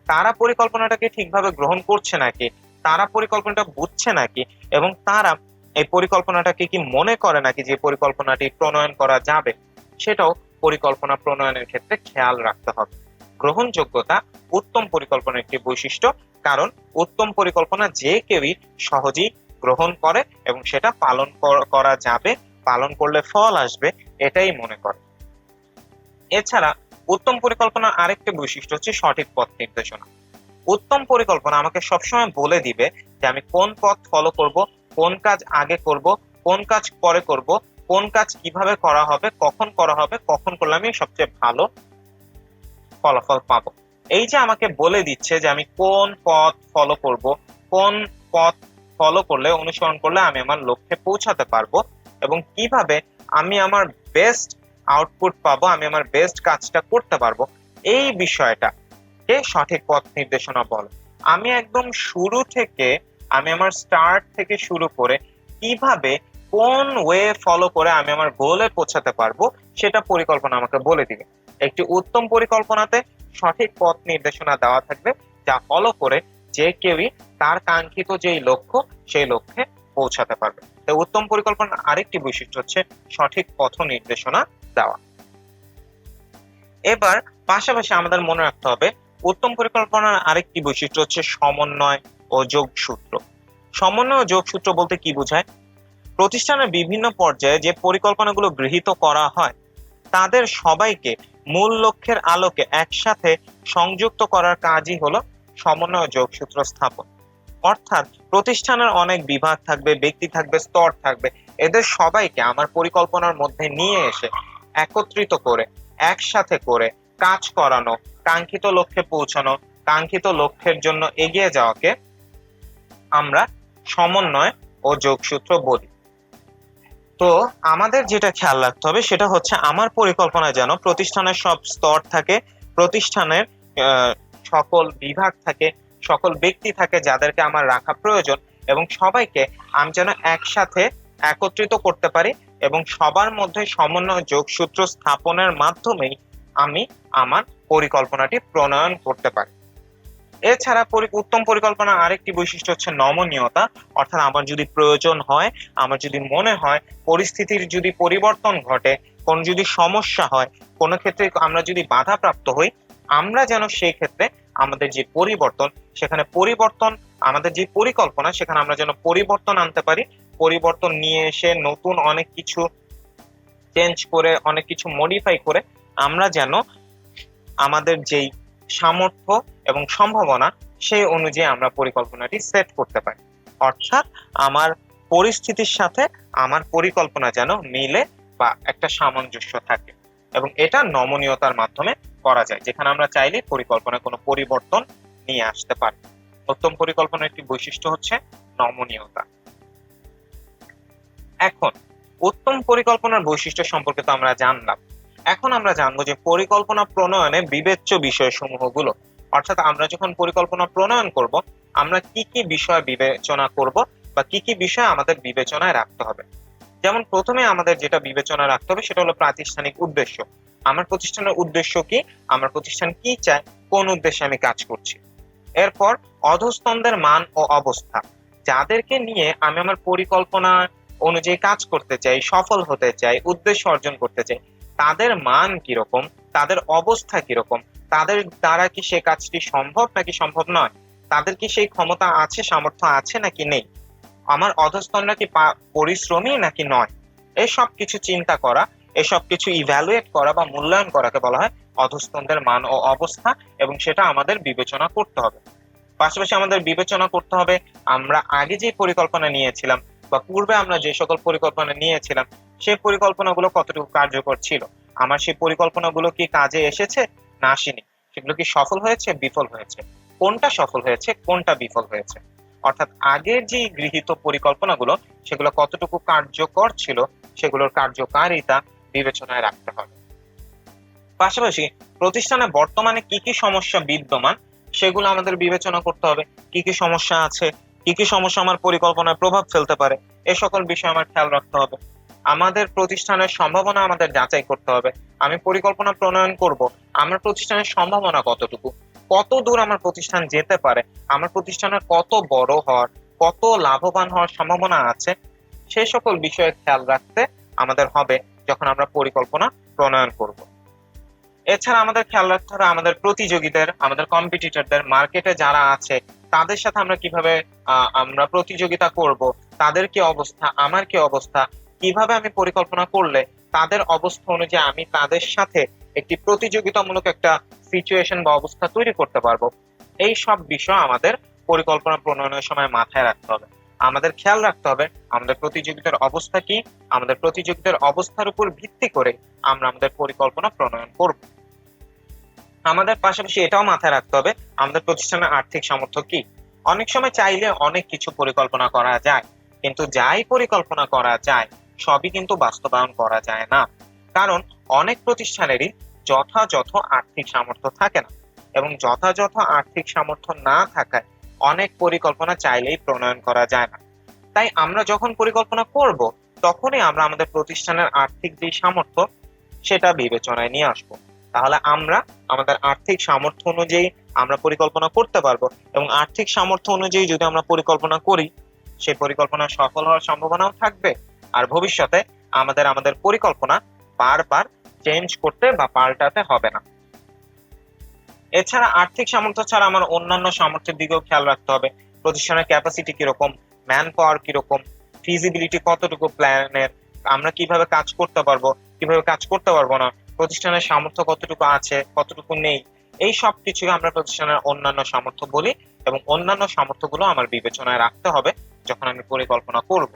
তারা পরিকল্পনাটাকে ঠিকভাবে গ্রহণ করছে নাকি, তারা পরিকল্পনাটা বুঝছে নাকি, এবং তারা এই পরিকল্পনাটাকে কি মনে করে নাকি যে পরিকল্পনাটি প্রণয়ন করা যাবে, সেটাও পরিকল্পনা প্রণয়নের ক্ষেত্রে খেয়াল রাখতে হবে। গ্রহণযোগ্যতা উত্তম পরিকল্পনার একটি বৈশিষ্ট্য, কারণ উত্তম পরিকল্পনা যে কেউই সহজেই গ্রহণ করে এবং সেটা পালন করা যাবে, পালন করলে ফল আসবে, এটাই মনে করে। এছাড়া উত্তম পরিকল্পনার আরেকটি বৈশিষ্ট্য হচ্ছে সঠিক পথ নির্দেশনা। উত্তম পরিকল্পনা আমাকে সবসময় বলে দিবে যে আমি কোন পথ ফলো করব, কোন কাজ আগে করব, কোন কাজ পরে করব, কোন কাজ কিভাবে করা হবে, কখন করা হবে, কখন করলে আমি সবচেয়ে ভালো ফলাফল পাবো। এই যে আমাকে বলে দিচ্ছে যে আমি কোন পথ ফলো করব, কোন পথ ফলো করলে, অনুসরণ করলে আমি আমার লক্ষ্যে পৌঁছাতে পারবো এবং কিভাবে আমি আমার বেস্ট আউটপুট পাবো, আমি আমার বেস্ট কাজটা করতে পারবো, এই বিষয়টাকে সঠিক পথ নির্দেশনা বলে। আমি একদম শুরু থেকে, আমি আমার স্টার্ট থেকে শুরু করে কিভাবে কোন ওয়ে ফলো করে আমি আমার গোলে পৌঁছাতে পারবো সেটা পরিকল্পনা আমাকে বলে দিবে। একটি উত্তম পরিকল্পনাতে সঠিক পথ নির্দেশনা দেওয়া থাকবে, যা ফলো করে যে কেউই তার কাঙ্ক্ষিত যেই লক্ষ্য সেই লক্ষ্যে পৌঁছাতে পারবে। তাই উত্তম পরিকল্পনার আরেকটি বৈশিষ্ট্য হচ্ছে সঠিক পথ নির্দেশনা দেওয়া। এবার পাশাপাশি আমাদের মনে রাখতে হবে উত্তম পরিকল্পনার আরেকটি বৈশিষ্ট্য হচ্ছে সমন্বয় ও যোগসূত্র। সমন্বয় ও যোগসূত্র বলতে কি বোঝায়? প্রতিষ্ঠানের বিভিন্ন পর্যায়ে যে পরিকল্পনাগুলো গৃহীত করা হয় তাদের সবাইকে মূল লক্ষ্যের আলোকে একসাথে সংযুক্ত করার কাজই হলো সমন্বয় ও যোগসূত্র স্থাপন। অর্থাৎ প্রতিষ্ঠানের অনেক বিভাগ থাকবে, ব্যক্তি থাকবে, স্তর থাকবে, এদের সবাইকে আমার পরিকল্পনার মধ্যে নিয়ে এসে একত্রিত করে একসাথে করে কাজ করানো, কাঙ্ক্ষিত লক্ষ্যে পৌঁছানো, কাঙ্ক্ষিত লক্ষ্যের জন্য এগিয়ে যাওয়াকে আমরা সমন্বয় ও যোগসূত্র বলি। তো আমাদের যেটা খেয়াল রাখতে হবে সেটা হচ্ছে আমার পরিকল্পনায় যেন প্রতিষ্ঠানের সব স্তর থাকে, প্রতিষ্ঠানের সকল বিভাগ থাকে, সকল ব্যক্তি থাকে যাদেরকে আমার রাখা প্রয়োজন, এবং সবাইকে আমি যেন একসাথে একত্রিত করতে পারি এবং সবার মধ্যে সমন্বয় যোগসূত্র স্থাপনের মাধ্যমেই আমি আমার পরিকল্পনাটি প্রণয়ন করতে পারি। এছাড়া উত্তম পরিকল্পনার আরেকটি বৈশিষ্ট্য হচ্ছে নমনীয়তা। অর্থাৎ আমার যদি প্রয়োজন হয়, আমার যদি মনে হয়, পরিস্থিতির যদি পরিবর্তন ঘটে, কোন যদি সমস্যা হয়, কোনো ক্ষেত্রে আমরা যদি বাধাপ্রাপ্ত হই, আমরা যেন সেই ক্ষেত্রে আমাদের যে পরিবর্তন, সেখানে পরিবর্তন, আমাদের যে পরিকল্পনা সেখানে আমরা যেন পরিবর্তন আনতে পারি। পরিবর্তন নিয়ে এসে নতুন অনেক কিছু চেঞ্জ করে, অনেক কিছু মডিফাই করে আমরা যেন আমাদের যেই সামর্থ্য এবং সম্ভাবনা সেই অনুযায়ী আমরা পরিকল্পনাটি সেট করতে পারি। অর্থাৎ আমার পরিস্থিতির সাথে আমার পরিকল্পনা যেন মিলে বা একটা সামঞ্জস্য থাকে, এবং এটা নমনীয়তার মাধ্যমে করা যায়, যেখানে আমরা চাইলে পরিকল্পনায় কোনো পরিবর্তন নিয়ে আসতে পারি। উত্তম পরিকল্পনার একটি বৈশিষ্ট্য হচ্ছে নমনীয়তা। এখন উত্তম পরিকল্পনার বৈশিষ্ট্য সম্পর্কে তো আমরা জানলাম। এখন আমরা জানবো যে পরিকল্পনা প্রণয়নে বিবেচ্য বিষয়সমূহগুলো, অর্থাৎ আমরা যখন পরিকল্পনা প্রণয়ন করব আমরা কি কি বিষয় বিবেচনা করব বা কি কি বিষয় আমাদের বিবেচনায় রাখতে হবে। যেমন প্রথমে আমাদের যেটা বিবেচনা রাখতে হবে সেটা হলো প্রাতিষ্ঠানিক উদ্দেশ্য। আমার প্রতিষ্ঠানের উদ্দেশ্য কি, আমার প্রতিষ্ঠান কি চায়, কোন উদ্দেশ্যে আমি কাজ করছি। এরপর অধস্তনদের মান ও অবস্থা, যাদেরকে নিয়ে আমি আমার পরিকল্পনা অনুযায়ী কাজ করতে চাই, সফল হতে চাই, উদ্দেশ্য অর্জন করতে চাই, তাদের মান কিরকম, তাদের অবস্থা কিরকম, তাদের দ্বারা কি সে কাজটি সম্ভব নাকি সম্ভব নয়, তাদের কি সেই ক্ষমতা আছে, সামর্থ্য আছে নাকি নেই, আমার অধস্তনরা কি পরিশ্রমী নাকি নয়, এসব কিছু চিন্তা করা, এসব কিছু ইভ্যালুয়েট করা বা মূল্যায়ন করাকে বলা হয় অধস্তনদের মান ও অবস্থা, এবং সেটা আমাদের বিবেচনা করতে হবে। পাশাপাশি আমাদের বিবেচনা করতে হবে আমরা আগে যে পরিকল্পনা নিয়েছিলাম বা পূর্বে আমরা যে সকল পরিকল্পনা নিয়েছিলাম সেই পরিকল্পনাগুলো কতটুকু কার্যকর ছিল, আমার সেই পরিকল্পনাগুলো কি কাজে এসেছে না আসেনি, সেগুলো কি সফল হয়েছে বিফল হয়েছে, কোনটা সফল হয়েছে কোনটা বিফল হয়েছে, অর্থাৎ আগের যে গৃহীত পরিকল্পনাগুলো সেগুলো কতটুকু কার্যকর ছিল সেগুলোর কার্যকারিতা বিবেচনায় রাখতে হবে। পাশাপাশি প্রতিষ্ঠানে বর্তমানে কি কি সমস্যা বিদ্যমান সেগুলো আমাদের বিবেচনা করতে হবে, কি কি সমস্যা আছে, কি কি সমস্যা আমার পরিকল্পনায় প্রভাব ফেলতে পারে, এ সকল বিষয়ে আমার খেয়াল রাখতে হবে। আমাদের প্রতিষ্ঠানের সম্ভাবনা আমাদের যাচাই করতে হবে। আমি পরিকল্পনা প্রণয়ন করব, আমার প্রতিষ্ঠানের সম্ভাবনা কতটুকু, কত দূর আমার প্রতিষ্ঠান যেতে পারে, আমার প্রতিষ্ঠানের কত বড় হওয়ার, কত লাভবান হওয়ার সম্ভাবনা আছে, সেই সকল বিষয়ে খেয়াল রাখতে আমাদের হবে যখন আমরা পরিকল্পনা প্রণয়ন করব। এছাড়া আমাদের খেয়াল রাখতে হবে আমাদের প্রতিযোগীদের, আমাদের কম্পিটিটরদের, মার্কেটে যারা আছে তাদের সাথে আমরা কিভাবে আমরা প্রতিযোগিতা করব, তাদের কি অবস্থা, আমার কি অবস্থা, কিভাবে আমি পরিকল্পনা করলে তাদের অবস্থা অনুযায়ী আমি তাদের সাথে একটি প্রতিযোগিতামূলক একটা সিচুয়েশন বা অবস্থা তৈরি করতে পারবো, এই সব বিষয় আমাদের পরিকল্পনা প্রণয়নের সময় মাথায় রাখতে হবে। আমাদের খেয়াল রাখতে হবে আমাদের প্রতিযোগিতার অবস্থা কি, আমাদের প্রতিযোগিতার অবস্থার উপর ভিত্তি করে আমরা আমাদের পরিকল্পনা প্রণয়ন করব। আমাদের পাশাপাশি এটাও মাথায় রাখতে হবে আমাদের প্রতিষ্ঠানের আর্থিক সামর্থ্য কি। অনেক সময় চাইলে অনেক কিছু পরিকল্পনা করা যায়, কিন্তু যাই পরিকল্পনা করা যায় সবই কিন্তু বাস্তবায়ন করা যায় না, কারণ অনেক প্রতিষ্ঠানেরই যথাযথ আর্থিক সামর্থ্য থাকে না, এবং যথাযথ আর্থিক সামর্থ্য না থাকায় অনেক পরিকল্পনা চাইলেই প্রণয়ন করা যায় না। তাই আমরা যখন পরিকল্পনা করব তখনই আমরা আমাদের প্রতিষ্ঠানের আর্থিক যে সামর্থ্য সেটা বিবেচনায় নিয়ে আসবো। তাহলে আমরা আমাদের আর্থিক সামর্থ্য অনুযায়ী আমরা পরিকল্পনা করতে পারবো, এবং আর্থিক সামর্থ্য অনুযায়ী যদি আমরা পরিকল্পনা করি সেই পরিকল্পনা সফল হওয়ার সম্ভাবনাও থাকবে। আর ভবিষ্যতে আমাদের পরিকল্পনা বারবার চেঞ্জ করতে বা পাল্টাতে হবে না। এছাড়া আর্থিক সামর্থ্য ছাড়া আমার অন্যান্য সামর্থ্যের দিকেও খেয়াল রাখতে হবে। প্রতিষ্ঠানের ক্যাপাসিটি কিরকম, ম্যান পাওয়ার কিরকম, ফিজিবিলিটি কতটুকু প্ল্যানের, আমরা কিভাবে কাজ করতে পারবো, কিভাবে কাজ করতে পারবো না, প্রতিষ্ঠানের সামর্থ্য কতটুকু আছে কতটুকু নেই, এই সব কিছুকে আমরা প্রতিষ্ঠানের অন্যান্য সামর্থ্য বলি, এবং অন্যান্য সামর্থ্যগুলো আমার বিবেচনায় রাখতে হবে যখন আমি পরিকল্পনা করব।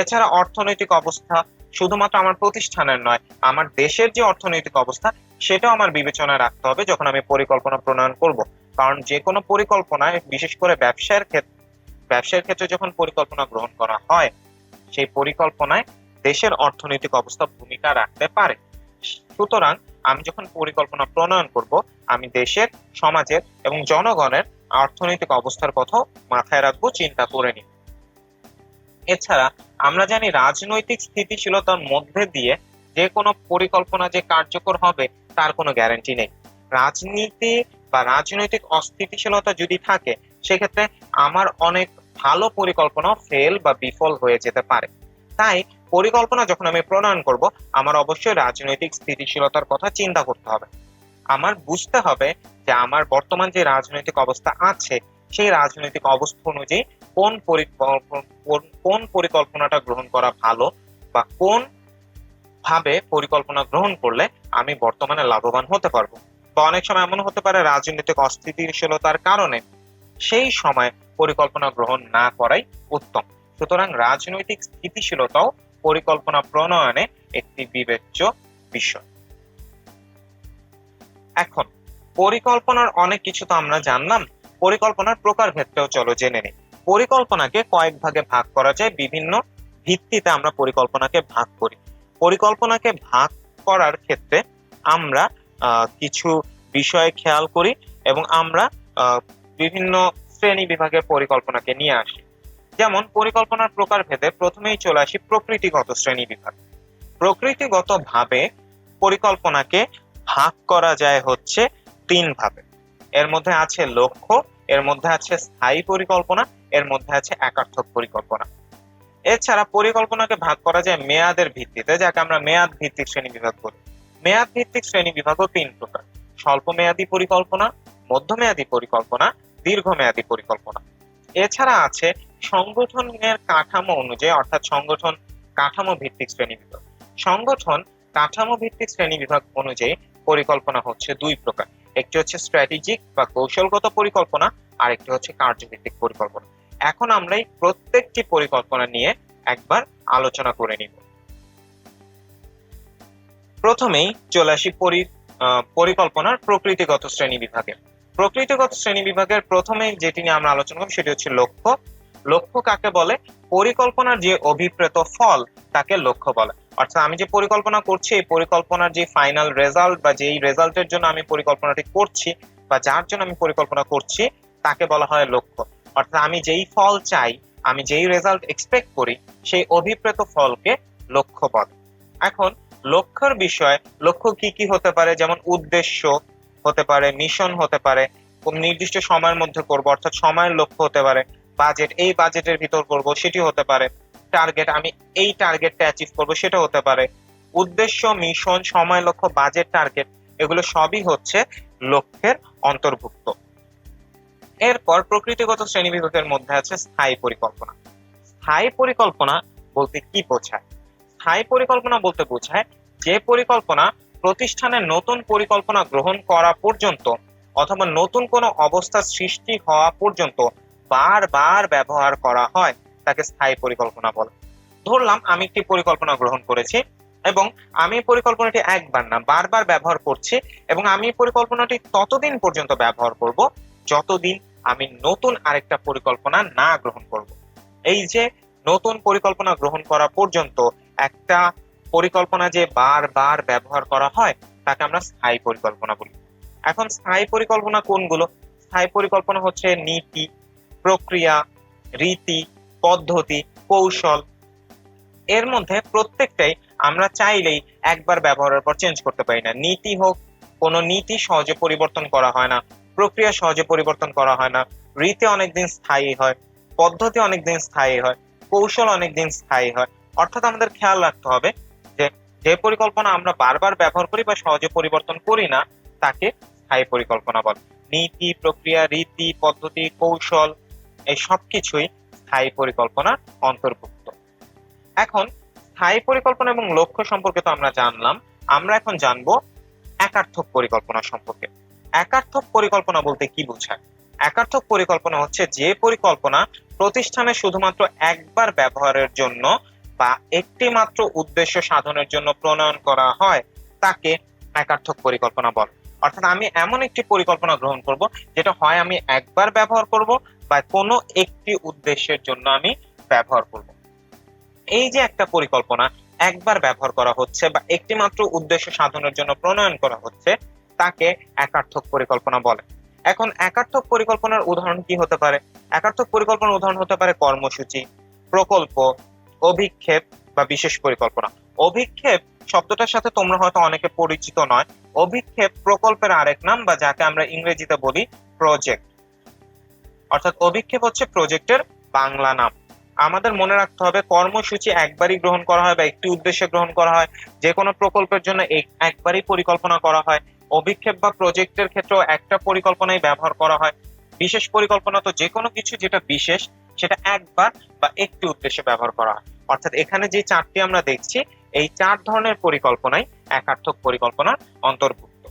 এছাড়া অর্থনৈতিক অবস্থা শুধুমাত্র আমার প্রতিষ্ঠানের নয়, আমার দেশের যে অর্থনৈতিক অবস্থা সেটাও আমার বিবেচনায় রাখতে হবে যখন আমি পরিকল্পনা প্রণয়ন করব। কারণ যে কোনো পরিকল্পনায়, বিশেষ করে ব্যবসায়ের ক্ষেত্রে যখন পরিকল্পনা গ্রহণ করা হয় সেই পরিকল্পনায় দেশের অর্থনৈতিক অবস্থা ভূমিকা রাখতে পারে। সুতরাং আমি যখন পরিকল্পনা প্রণয়ন করব আমি দেশের, সমাজের এবং জনগণের অর্থনৈতিক অবস্থার কথা মাথায় রাখবো, চিন্তা করে নিব। এছাড়া আমরা জানি রাজনৈতিক স্থিতিশীলতার মধ্যে দিয়ে যে কোনো পরিকল্পনা যে কার্যকর হবে তার কোনো গ্যারান্টি নেই। রাজনীতি বা রাজনৈতিক অস্থিতিশীলতা যদি থাকে সেক্ষেত্রে আমার অনেক ভালো পরিকল্পনা ফেল বা বিফল হয়ে যেতে পারে। তাই পরিকল্পনা যখন আমি প্রণয়ন করব আমার অবশ্যই রাজনৈতিক স্থিতিশীলতার কথা চিন্তা করতে হবে। আমার বুঝতে হবে যে আমার বর্তমান যে রাজনৈতিক অবস্থা আছে সেই রাজনৈতিক অবস্থা অনুযায়ী কোন পরিকল্পনাটা গ্রহণ করা ভালো, বা কোন ভাবে পরিকল্পনা গ্রহণ করলে আমি বর্তমানে লাভবান হতে পারবো। বা অনেক সময় এমন হতে পারে রাজনৈতিক অস্থিতিশীলতার কারণে সেই সময় পরিকল্পনা গ্রহণ না করাই উত্তম। সুতরাং রাজনৈতিক স্থিতিশীলতাও পরিকল্পনা প্রণয়নে একটি বিবেচ্য বিষয়। এখন পরিকল্পনার অনেক কিছু তো আমরা জানলাম, পরিকল্পনার প্রকারভেদটাও চলো জেনে নিই। পরিকল্পনাকে কয়েক ভাগে ভাগ করা যায়, বিভিন্ন ভিত্তিতে আমরা পরিকল্পনাকে ভাগ করি। পরিকল্পনাকে ভাগ করার ক্ষেত্রে আমরা কিছু বিষয় খেয়াল করি, এবং আমরা বিভিন্ন শ্রেণী বিভাগের পরিকল্পনাকে নিয়ে আসি। যেমন পরিকল্পনার প্রকারভেদে প্রথমেই চলে আসি প্রকৃতিগত শ্রেণী বিভাগ। প্রকৃতিগত ভাবে পরিকল্পনাকে ভাগ করা যায় হচ্ছে 3 ভাবে। এর মধ্যে আছে লক্ষ্য, এর মধ্যে আছে স্থায়ী পরিকল্পনা, এর মধ্যে আছে একার্থক পরিকল্পনা। এছাড়া পরিকল্পনাকে ভাগ করা যায় মেয়াদের ভিত্তিতে, যাকে আমরা মেয়াদ ভিত্তিক শ্রেণী বিভাগ বলি। মেয়াদ ভিত্তিক শ্রেণী বিভাগও 3 প্রকার: স্বল্প মেয়াদী পরিকল্পনা, মধ্যমেয়াদী পরিকল্পনা, দীর্ঘমেয়াদী পরিকল্পনা। এছাড়া আছে সংগঠনের কাঠামো অনুযায়ী, অর্থাৎ সংগঠন কাঠামো ভিত্তিক শ্রেণীবিভাগ। সংগঠন কাঠামো ভিত্তিক শ্রেণীবিভাগ অনুযায়ী পরিকল্পনা হচ্ছে দুই প্রকার। একটি হচ্ছে স্ট্র্যাটেজিক বা কৌশলগত পরিকল্পনা, আর একটি হচ্ছে কার্যভিত্তিক পরিকল্পনা। এখন আমরা এই প্রত্যেকটি পরিকল্পনা নিয়ে একবার আলোচনা করে নিব। প্রথমেই চলে আসি পরিকল্পনার প্রকৃতিগত শ্রেণী বিভাগে। প্রকৃতিগত শ্রেণী বিভাগের প্রথমে যেটি নিয়ে আমরা আলোচনা করব সেটি হচ্ছে লক্ষ্য। লক্ষ্য কাকে বলে? পরিকল্পনার যে অভিপ্রেত ফল তাকে লক্ষ্য বলে। অর্থাৎ আমি যে পরিকল্পনা করছি, এই পরিকল্পনার যে ফাইনাল রেজাল্ট বা যেই রেজাল্টের জন্য আমি পরিকল্পনাটি করছি বা যার জন্য আমি পরিকল্পনা করছি তাকে বলা হয় লক্ষ্য। অর্থাৎ আমি যেই ফল চাই, আমি যেই রেজাল্ট এক্সপেক্ট করি, সেই অভিপ্রেত ফলকে লক্ষ্য বলে। এখন লক্ষ্যের বিষয়, লক্ষ্য কি কি হতে পারে? যেমন উদ্দেশ্য হতে পারে, মিশন হতে পারে, কোন নির্দিষ্ট সময়ের মধ্যে করব অর্থাৎ সময়ের লক্ষ্য হতে পারে, বাজেট, এই বাজেটের ভিতর করব সেটি হতে পারে, টার্গেট, আমি এই টার্গেটটা অ্যাচিভ করব সেটা হতে পারে। উদ্দেশ্য, মিশন, সময় লক্ষ্য, বাজেট, টার্গেট এগুলো সবই হচ্ছে লক্ষ্যের অন্তর্ভুক্ত। এরপর প্রকৃতিগত শ্রেণীবিভাগের মধ্যে আছে স্থায়ী পরিকল্পনা। স্থায়ী পরিকল্পনা বলতে কি বোঝায়? স্থায়ী পরিকল্পনা বলতে বোঝায় যে পরিকল্পনা প্রতিষ্ঠানের নতুন পরিকল্পনা গ্রহণ করা পর্যন্ত অথবা নতুন কোনো অবস্থা সৃষ্টি হওয়া পর্যন্ত বারবার ব্যবহার করা হয় তাকে স্থায়ী পরিকল্পনা বলে। ধরলাম আমি একটি পরিকল্পনা গ্রহণ করেছি এবং আমি পরিকল্পনাটি একবার না বারবার ব্যবহার করছি, এবং আমি পরিকল্পনাটি ততদিন পর্যন্ত ব্যবহার করব যতদিন আমি নতুন আরেকটা পরিকল্পনা না গ্রহণ করব। এই যে নতুন পরিকল্পনা গ্রহণ করা পর্যন্ত একটা পরিকল্পনা যে বারবার ব্যবহার করা হয় তাকে আমরা স্থায়ী পরিকল্পনা বলি। এখন স্থায়ী পরিকল্পনা কোনগুলো? স্থায়ী পরিকল্পনা হচ্ছে নীতি, প্রক্রিয়া, রীতি, পদ্ধতি, কৌশল। এর মধ্যে প্রত্যেকটাই আমরা চাইলেই একবার ব্যবহারের পর চেঞ্জ করতে পারি না। নীতি হোক, কোনো নীতি সহজে পরিবর্তন করা হয় না, প্রক্রিয়া সহজে পরিবর্তন করা হয় না, রীতি অনেকদিন স্থায়ী হয়, পদ্ধতি অনেকদিন স্থায়ী হয়, কৌশল অনেকদিন স্থায়ী হয়। অর্থাৎ আমাদের খেয়াল রাখতে হবে যে যে পরিকল্পনা আমরা বারবার ব্যবহার করি বা সহজে পরিবর্তন করি না তাকে স্থায়ী পরিকল্পনা বলে। নীতি, প্রক্রিয়া, রীতি, পদ্ধতি, কৌশল এই সবকিছুই স্থায়ী পরিকল্পনার অন্তর্ভুক্ত। এখন স্থায়ী পরিকল্পনা এবং লক্ষ্য সম্পর্কে তো আমরা জানলাম, আমরা এখন জানবো একার্থক পরিকল্পনা সম্পর্কে। একার্থক পরিকল্পনা বলতে কি বোঝায়? একার্থক পরিকল্পনা হচ্ছে যে পরিকল্পনা প্রতিষ্ঠানে শুধুমাত্র একবার ব্যবহারের জন্য বা একটি মাত্র উদ্দেশ্য সাধনের জন্য প্রণয়ন করা হয় তাকে একার্থক পরিকল্পনা বলে। অর্থাৎ আমি এমন একটি পরিকল্পনা গ্রহণ করব যেটা হয় আমি একবার ব্যবহার করব বা কোনো একটি উদ্দেশ্যের জন্য আমি ব্যবহার করব। এই যে একটা পরিকল্পনা একবার ব্যবহার করা হচ্ছে বা একটি মাত্র উদ্দেশ্য সাধনের জন্য প্রণয়ন করা হচ্ছে তাকে একার্থক পরিকল্পনা বলে। এখন একার্থক পরিকল্পনার উদাহরণ কি হতে পারে? একার্থক পরিকল্পনার উদাহরণ হতে পারে কর্মসূচি, প্রকল্প, অভিক্ষেপ বা বিশেষ পরিকল্পনা। অভিক্ষেপ শব্দটার সাথে তোমরা হয়তো অনেকে পরিচিত নয়। অভিক্ষেপ প্রকল্পের আরেক নাম, বা যাকে আমরা ইংরেজিতে বলি প্রজেক্ট। অর্থাৎ অভিক্ষেপ হচ্ছে প্রজেক্টের বাংলা নাম। আমাদের মনে রাখতে হবে কর্মসূচি একবারই গ্রহণ করা হয় বা একটি উদ্দেশ্যে গ্রহণ করা হয়, যে কোনো প্রকল্পের জন্য একবারই পরিকল্পনা করা হয়। অভিক্ষেপ বা প্রজেক্টের ক্ষেত্রেও একটা পরিকল্পনাই ব্যবহার করা হয়। বিশেষ পরিকল্পনা তো যে কোনো কিছু যেটা বিশেষ সেটা একবার বা একটি উদ্দেশ্যে ব্যবহার করা হয়। অর্থাৎ এখানে যে চারটি আমরা দেখছি এই চার ধরনের পরিকল্পনাই একার্থক পরিকল্পনার অন্তর্ভুক্ত।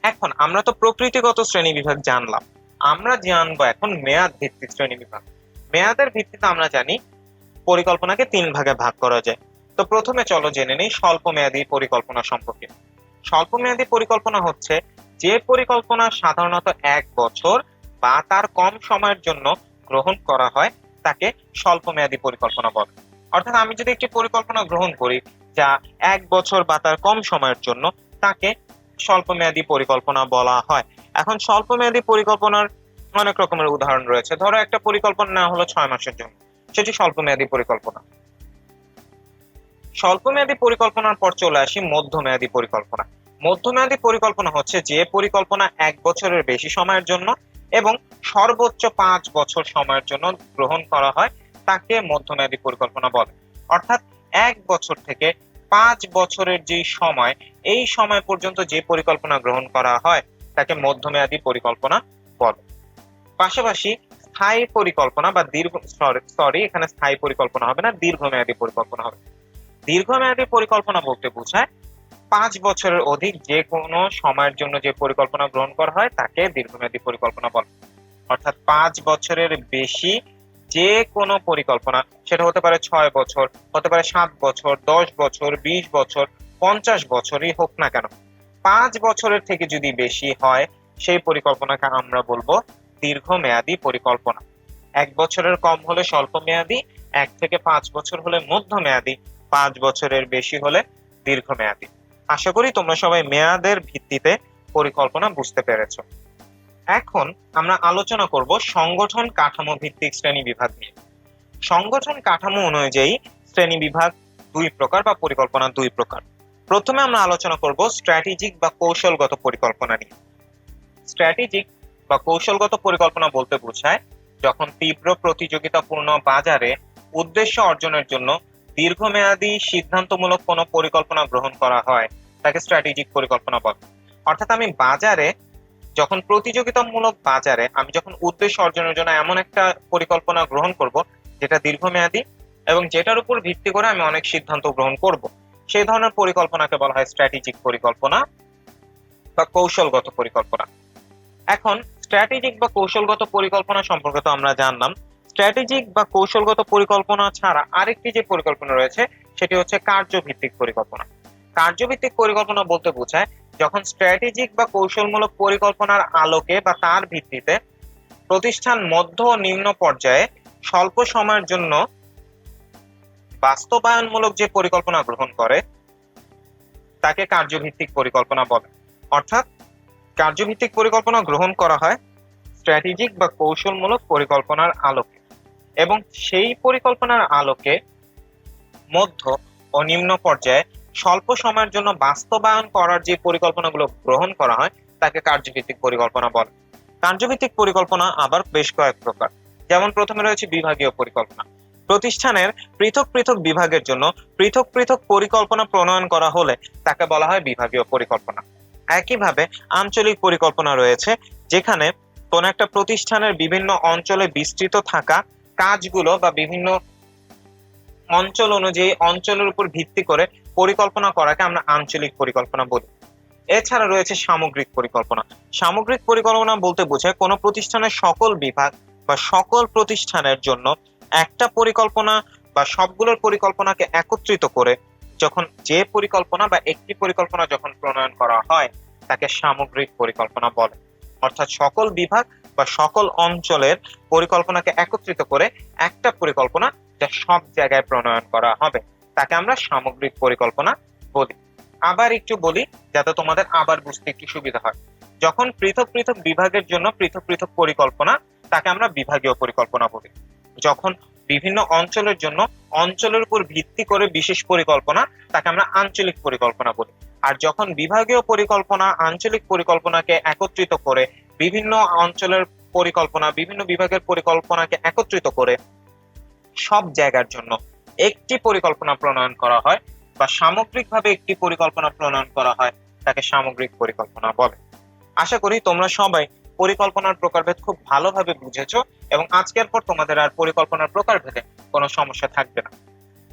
এখন আমরা তো প্রকৃতিগত শ্রেণী বিভাগ জানলাম, আমরা জানবো এখন মেয়াদ ভিত্তিক শ্রেণী বিভাগ। মেয়াদের ভিত্তিতে আমরা জানি পরিকল্পনাকে তিন ভাগে ভাগ করা যায়। তো প্রথমে চলো জেনে নেই স্বল্প মেয়াদী পরিকল্পনা সম্পর্কে। স্বল্প মেয়াদী পরিকল্পনা হচ্ছে যে পরিকল্পনা সাধারণত 1 বছর বা তার কম সময়ের জন্য গ্রহণ করা হয় তাকে স্বল্প মেয়াদী পরিকল্পনা বলে। অর্থাৎ আমি যদি একটি পরিকল্পনা গ্রহণ করি যা 1 বছর বা তার কম সময়ের জন্য, তাকে স্বল্প মেয়াদী পরিকল্পনা বলা হয়। এখন স্বল্প মেয়াদী পরিকল্পনার অনেক রকমের উদাহরণ রয়েছে। ধরো একটা পরিকল্পনা নেওয়া হলো 6 মাসের জন্য, সেটি স্বল্প মেয়াদী পরিকল্পনা। স্বল্প মেয়াদী পরিকল্পনার পর চলে আসি মধ্যমেয়াদী পরিকল্পনা। মধ্যমেয়াদী পরিকল্পনা হচ্ছে যে পরিকল্পনা 1 বছরের বেশি সময়ের জন্য এবং সর্বোচ্চ 5 বছর সময়ের জন্য গ্রহণ করা হয় তাকে মধ্যমেয়াদী পরিকল্পনা বলে। অর্থাৎ 1 বছর থেকে 5 বছরের যে সময়, এই সময় পর্যন্ত যে পরিকল্পনা গ্রহণ করা হয় তাকে মধ্যমেয়াদী পরিকল্পনা বলে। পাশাপাশি স্থায়ী পরিকল্পনা বা এখানে স্থায়ী পরিকল্পনা হবে না, দীর্ঘমেয়াদী পরিকল্পনা হবে। দীর্ঘমেয়াদী পরিকল্পনা বলতে বোঝায় 5 বছরের অধিক যে কোনো সময়ের জন্য যে পরিকল্পনা গ্রহণ করা হয় তাকে দীর্ঘমেয়াদী পরিকল্পনা বলে। অর্থাৎ 5 বছরের বেশি যে কোনো পরিকল্পনা, সেটা হতে পারে 6 বছর, হতে পারে 7 বছর, 10 বছর, 20 বছর, 50 বছরই হোক না কেন, 5 বছরের থেকে যদি বেশি হয় সেই পরিকল্পনাকে আমরা বলবো দীর্ঘমেয়াদী পরিকল্পনা। 1 বছরের কম হলে স্বল্প মেয়াদী, 1 থেকে 5 বছর হলে মধ্যমেয়াদী, 5 বছরের বেশি হলে দীর্ঘমেয়াদী। আশা করি তোমরা সবাই মেয়াদের ভিত্তিতে পরিকল্পনা বুঝতে পেরেছো। এখন আমরা আলোচনা করব সংগঠন কাঠামো ভিত্তিক শ্রেণী বিভাগ নিয়ে। সংগঠন কাঠামো অনুযায়ী শ্রেণী বিভাগ 2 প্রকার বা পরিকল্পনা 2 প্রকার। প্রথমে আমরা আলোচনা করব স্ট্র্যাটেজিক বা কৌশলগত পরিকল্পনা নিয়ে। স্ট্র্যাটেজিক বা কৌশলগত পরিকল্পনা বলতে বোঝায় যখন তীব্র প্রতিযোগিতাপূর্ণ বাজারে উদ্দেশ্য অর্জনের জন্য দীর্ঘমেয়াদী সিদ্ধান্তমূলক কোনো পরিকল্পনা গ্রহণ করা হয় তাকে স্ট্র্যাটেজিক পরিকল্পনা বলে। অর্থাৎ আমি যখন প্রতিযোগিতামূলক বাজারে আমি যখন উদ্দেশ্য অর্জনের জন্য এমন একটা পরিকল্পনা গ্রহণ করব যেটা দীর্ঘমেয়াদী এবং যেটার উপর ভিত্তি করে আমি অনেক সিদ্ধান্ত গ্রহণ করব, সেই ধরনের পরিকল্পনাকে বলা হয় স্ট্র্যাটেজিক পরিকল্পনা বা কৌশলগত পরিকল্পনা। এখন স্ট্র্যাটেজিক বা কৌশলগত পরিকল্পনা সম্পর্কে তো আমরা জানলাম। স্ট্র্যাটেজিক বা কৌশলগত পরিকল্পনা ছাড়া আরেকটি যে পরিকল্পনা রয়েছে সেটি হচ্ছে কার্যভিত্তিক পরিকল্পনা। কার্যভিত্তিক পরিকল্পনা বলতে বোঝায় যখন স্ট্র্যাটেজিক বা কৌশলমূলক পরিকল্পনার আলোকে বা তার ভিত্তিতে প্রতিষ্ঠান মধ্য ও নিম্ন পর্যায়ে স্বল্প সময়ের জন্য বাস্তবায়নমূলক যে পরিকল্পনা গ্রহণ করে তাকে কার্যভিত্তিক পরিকল্পনা বলে। অর্থাৎ কার্যভিত্তিক পরিকল্পনা গ্রহণ করা হয় স্ট্র্যাটেজিক বা কৌশলমূলক পরিকল্পনার আলোকে এবং সেই পরিকল্পনার আলোকে মধ্য ও নিম্ন পর্যায়ে স্বল্প সময়ের জন্য বাস্তবায়ন করার যে পরিকল্পনাগুলো গ্রহণ করা হয় তাকে কার্যভিত্তিক পরিকল্পনা বলে। কার্যভিত্তিক পরিকল্পনা আবার বেশ কয়েক প্রকার। যেমন প্রথমে রয়েছে বিভাগীয় পরিকল্পনা। প্রতিষ্ঠানের পৃথক পৃথক বিভাগের জন্য পৃথক পৃথক পরিকল্পনা প্রণয়ন করা হলে তাকে বলা হয় বিভাগীয় পরিকল্পনা। একইভাবে আঞ্চলিক পরিকল্পনা রয়েছে, যেখানে কোন একটা প্রতিষ্ঠানের বিভিন্ন অঞ্চলে বিস্তৃত থাকা কাজগুলো বা বিভিন্ন অঞ্চল অনুযায়ী অঞ্চলের উপর ভিত্তি করে পরিকল্পনা করাকে আমরা আঞ্চলিক পরিকল্পনা বলি। এছাড়া রয়েছে সামগ্রিক পরিকল্পনা। সামগ্রিক পরিকল্পনা বলতে বোঝায় কোনো প্রতিষ্ঠানের সকল বিভাগ বা সকল প্রতিষ্ঠানের জন্য একটা পরিকল্পনা বা সবগুলোর পরিকল্পনাকে একত্রিত করে যখন যে পরিকল্পনা বা একটি পরিকল্পনা যখন প্রণয়ন করা হয় তাকে সামগ্রিক পরিকল্পনা বলে। অর্থাৎ সকল বিভাগ বা সকল অঞ্চলের পরিকল্পনাকে একত্রিত করে একটা পরিকল্পনা যা সব জায়গায় প্রণয়ন করা হবে তাকে আমরা সামগ্রিক পরিকল্পনা বলি। আবার একটু বলি যাতে তোমাদের আবার বুঝতে একটু সুবিধা হয়। যখন পৃথক পৃথক বিভাগের জন্য পৃথক পৃথক পরিকল্পনা তাকে আমরা বিভাগীয় পরিকল্পনা বলি। যখন বিভিন্ন অঞ্চলের জন্য অঞ্চলের উপর ভিত্তি করে বিশেষ পরিকল্পনা তাকে আমরা আঞ্চলিক পরিকল্পনা বলি। আর যখন বিভাগীয় পরিকল্পনা আঞ্চলিক পরিকল্পনাকে একত্রিত করে বিভিন্ন অঞ্চলের পরিকল্পনা বিভিন্ন বিভাগের পরিকল্পনাকে একত্রিত করে সব জায়গার জন্য একটি পরিকল্পনা প্রণয়ন করা হয় বা সামগ্রিকভাবে একটি পরিকল্পনা প্রণয়ন করা হয় তাকে সামগ্রিক পরিকল্পনা বলে। আশা করি তোমরা সবাই পরিকল্পনার প্রকারভেদ খুব ভালোভাবে বুঝেছো এবং আজকের পর তোমাদের আর পরিকল্পনার প্রকারভেদে কোনো সমস্যা থাকবে না।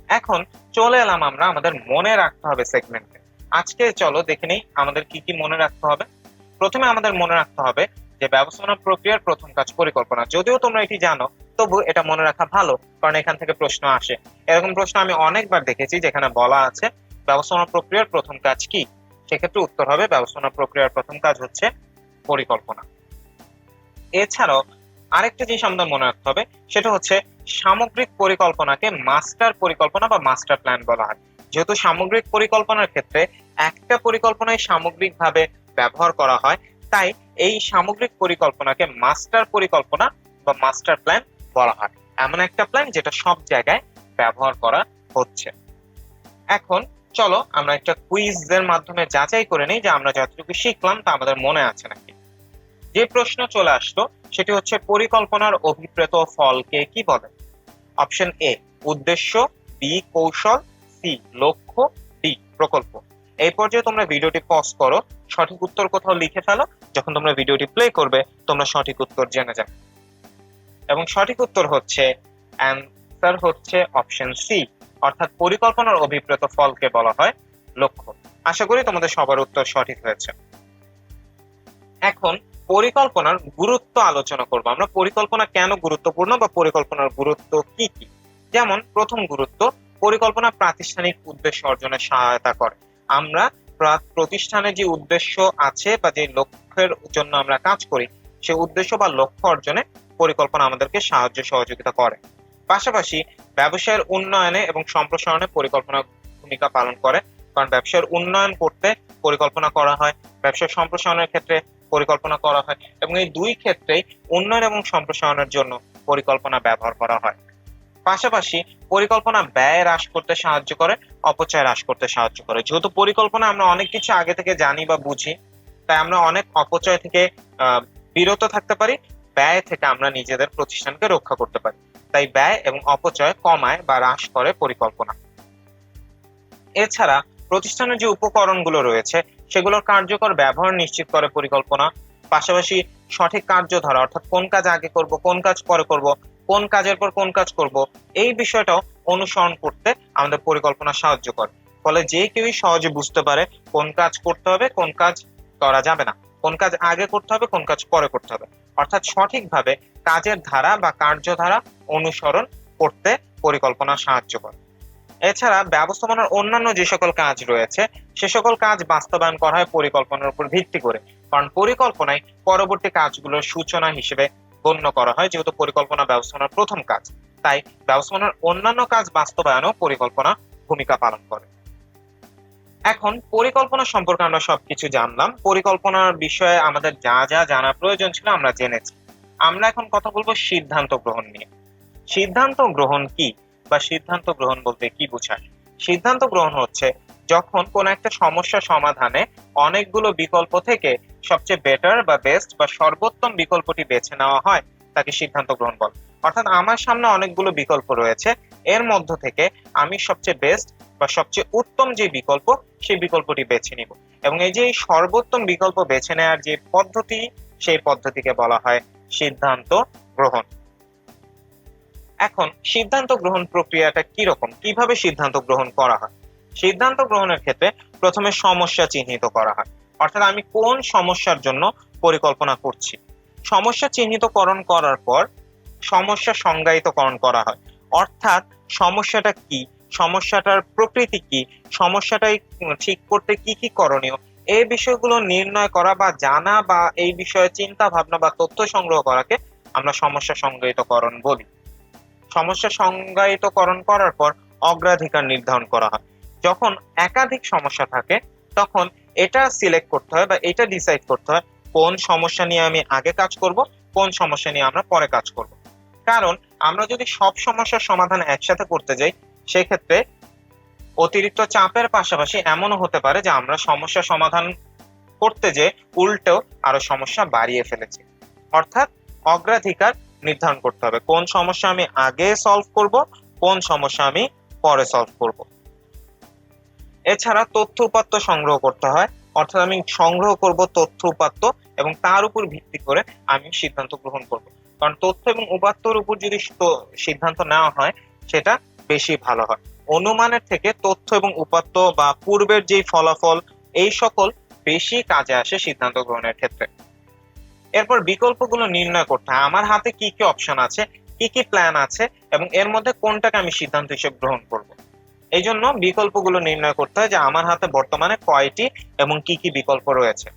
এখন চলে এলাম আমরা আমাদের মনে রাখতে হবে সেগমেন্টে। আজকে চলো দেখে নেই আমাদের কি কি মনে রাখতে হবে। প্রথমে আমাদের মনে রাখতে হবে যে ব্যবস্থাপনা প্রক্রিয়ার প্রথম কাজ পরিকল্পনা। যদিও তোমরা এটি জানো তবু এটা মনে রাখা ভালো, কারণ এখান থেকে প্রশ্ন আসে। এরকম প্রশ্ন আমি অনেকবার দেখেছি যেখানে বলা আছে ব্যবস্থাপনা প্রক্রিয়ার প্রথম কাজ কি, সেক্ষেত্রে উত্তর হবে ব্যবস্থাপনা প্রক্রিয়ার প্রথম কাজ হচ্ছে পরিকল্পনা। এছাড়াও আরেকটা জিনিস আমাদের মনে রাখতে হবে, সেটা হচ্ছে সামগ্রিক পরিকল্পনাকে মাস্টার পরিকল্পনা বা মাস্টার প্ল্যান বলা হয়। যেহেতু সামগ্রিক পরিকল্পনার ক্ষেত্রে একটা পরিকল্পনায় সামগ্রিকভাবে ব্যবহার করা হয়, তাই এই সামগ্রিক পরিকল্পনাকে মাস্টার পরিকল্পনা বা মাস্টার প্ল্যান বলা হয়। এমন একটা প্ল্যান যেটা সব জায়গায় ব্যবহার করা হচ্ছে। এখন চলো আমরা একটা কুইজের মাধ্যমে যাচাই করে নিই যে আমরা যতটুকু শিখলাম তা আমাদের মনে আছে নাকি। যে প্রশ্ন চলে আসলো সেটি হচ্ছে পরিকল্পনার অভিপ্রেত ফলকে কি বলে? অপশন এ উদ্দেশ্য, বি কৌশল, সি লক্ষ্য, ডি প্রকল্প। এই পর্যায়ে তোমরা ভিডিওটি পজ করো, সঠিক উত্তর কোথাও লিখে ফেলো। যখন তোমরা ভিডিওটি প্লে করবে তোমরা সঠিক উত্তর জেনে যাবে। এবং সঠিক উত্তর হচ্ছে অ্যান্সার হচ্ছে অপশন সি, অর্থাৎ পরিকল্পনার অভিপ্রেত ফলকে বলা হয় লক্ষ্য। আশা করি তোমাদের সবার উত্তর সঠিক হয়েছে। এখন পরিকল্পনার গুরুত্ব আলোচনা করব আমরা। পরিকল্পনা কেন গুরুত্বপূর্ণ বা পরিকল্পনার গুরুত্ব কি কি। যেমন প্রথম গুরুত্ব, পরিকল্পনা প্রাতিষ্ঠানিক উদ্দেশ্য অর্জনে সহায়তা করে। আমরা প্রতিষ্ঠানে যে উদ্দেশ্য আছে বা যে লক্ষ্যের জন্য আমরা কাজ করি, সেই উদ্দেশ্য বা লক্ষ্য অর্জনে পরিকল্পনা আমাদেরকে সাহায্য সহযোগিতা করে। পাশাপাশি ব্যবসায়ের উন্নয়নে এবং সম্প্রসারণে পরিকল্পনা ভূমিকা পালন করে, কারণ ব্যবসার উন্নয়ন করতে পরিকল্পনা করা হয়, ব্যবসার সম্প্রসারণের ক্ষেত্রে পরিকল্পনা করা হয়, এবং এই দুই ক্ষেত্রেই উন্নয়ন এবং সম্প্রসারণের জন্য পরিকল্পনা ব্যবহার করা হয়। পাশাপাশি পরিকল্পনা ব্যয় হ্রাস করতে সাহায্য করে, অপচয় হ্রাস করতে সাহায্য করে। যেহেতু পরিকল্পনা আমরা অনেক কিছু আগে থেকে জানি বা বুঝি, তাই আমরা অনেক অপচয় থেকে বিরত থাকতে পারি, ব্যয় থেকে আমরা নিজেদের প্রতিষ্ঠানকে রক্ষা করতে পারি। তাই ব্যয় এবং অপচয় কমায় বা হ্রাস করে পরিকল্পনা। এছাড়া প্রতিষ্ঠানের যে উপকরণগুলো রয়েছে সেগুলোর কার্যকর ব্যবহার নিশ্চিত করে পরিকল্পনা। পাশাপাশি সঠিক কার্য ধরা, অর্থাৎ কোন কাজ আগে করব, কোন কাজ পরে করব, কোন কাজের পর কোন কাজ করব, এই বিষয়টাও অনুসরণ করতে আমাদের পরিকল্পনা সাহায্য করে। ফলে যে কেউই সহজে বুঝতে পারে কোন কাজ করতে হবে, কোন কাজ করা যাবে না, কোন কাজ আগে করতে হবে, কোন কাজ পরে করতে হবে। অর্থাৎ সঠিকভাবে কাজের ধারা বা কার্যধারা অনুসরণ করতে পরিকল্পনা সাহায্য করে। এছাড়া ব্যবস্থাপনার অন্যান্য যে সকল কাজ রয়েছে সে সকল কাজ বাস্তবায়ন করা হয় পরিকল্পনার উপর ভিত্তি করে, কারণ পরিকল্পনায় পরবর্তী কাজগুলোর সূচনা হিসেবে গণ্য করা হয়। যেহেতু পরিকল্পনা ব্যবস্থাপনার প্রথম কাজ, তাই ব্যবস্থাপনার অন্যান্য কাজ বাস্তবায়নও পরিকল্পনা ভূমিকা পালন করে। এখন পরিকল্পনা সম্পর্কে আমরা সবকিছু জানলাম। পরিকল্পনার বিষয়ে আমাদের যা যা জানা প্রয়োজন ছিল আমরা জেনেছি। আমরা এখন কথা বলবো সিদ্ধান্ত গ্রহণ নিয়ে। সিদ্ধান্ত গ্রহণ কি বা সিদ্ধান্ত গ্রহণ বলতে কি বোঝায়? সিদ্ধান্ত গ্রহণ হচ্ছে যখন কোন একটা সমস্যা সমাধানে অনেকগুলো বিকল্প থেকে সবচেয়ে বেটার বা বেস্ট বা সর্বোত্তম বিকল্পটি বেছে নেওয়া হয়, তাকে সিদ্ধান্ত গ্রহণ বলে। অর্থাৎ আমার সামনে অনেকগুলো বিকল্প রয়েছে, এর মধ্য থেকে আমি সবচেয়ে বেস্ট বা সবচেয়ে উত্তম যে বিকল্প সেই বিকল্পটি বেছে নিব, এবং এই যে সর্বোত্তম বিকল্প বেছে নেওয়ার যে পদ্ধতি, সেই পদ্ধতিকে বলা হয় সিদ্ধান্ত গ্রহণ। এখন সিদ্ধান্ত গ্রহণ প্রক্রিয়াটা কি রকম, কিভাবে সিদ্ধান্ত গ্রহণ করা হয়? সিদ্ধান্ত গ্রহণের ক্ষেত্রে প্রথমে সমস্যা চিহ্নিত করা হয়, অর্থাৎ আমি কোন সমস্যার জন্য পরিকল্পনা করছি। সমস্যা চিহ্নিতকরণ করার পর সমস্যা সংজ্ঞায়িতকরণ করা হয়, অর্থাৎ সমস্যাটা কি, সমস্যাটার প্রকৃতি কি, সমস্যাটাই ঠিক করতে কি কি করণীয়, এই বিষয়গুলো নির্ণয় করা বা জানা বা এই বিষয়ে চিন্তা ভাবনা বা তথ্য সংগ্রহ করাকে আমরা সমস্যা সংজ্ঞায়িতকরণ বলি। সমস্যা সংজ্ঞায়িতকরণ করার পর অগ্রাধিকার নির্ধারণ করা হয়। যখন একাধিক সমস্যা থাকে তখন এটা সিলেক্ট করতে হয় বা এটা ডিসাইড করতে হয় কোন সমস্যা নিয়ে আমি আগে কাজ করব, কোন সমস্যা নিয়ে আমরা পরে কাজ করব। কারণ আমরা যদি সব সমস্যার সমাধান একসাথে করতে যাই, সেক্ষেত্রে অতিরিক্ত চাপের পাশাপাশি এমনও হতে পারে যে আমরা সমস্যা সমাধান করতে যে উল্টো আরো সমস্যা বাড়িয়ে ফেলেছি। অর্থাৎ অগ্রাধিকার নির্ধারণ করতে হবে কোন সমস্যা আমি আগে সলভ করব, কোন সমস্যা আমি পরে সলভ করব। এছাড়া তথ্য উপাত্ত সংগ্রহ করতে হয়, অর্থাৎ আমি সংগ্রহ করব তথ্য উপাত্ত এবং তার উপর ভিত্তি করে আমি সিদ্ধান্ত গ্রহণ করব। কারণ তথ্য এবং উপাত্তর উপর যদি সিদ্ধান্ত নেওয়া হয় সেটা বেশি ভালো হয়। অনুমানের থেকে তথ্য এবং উপাত্ত বা পূর্বের যে ফলাফল এই সকল বেশি কাজে আসে সিদ্ধান্ত গ্রহণের ক্ষেত্রে। এরপর বিকল্পগুলো নির্ণয় করতে হয়, আমার হাতে কি কি অপশন আছে, কি কি প্ল্যান আছে এবং এর মধ্যে কোনটাকে আমি সিদ্ধান্ত হিসেবে গ্রহণ করব। এই জন্য বিকল্পগুলো নির্ণয় করতে হয় যে আমার হাতে বর্তমানে কয়টি এবং কি কি বিকল্প রয়েছে।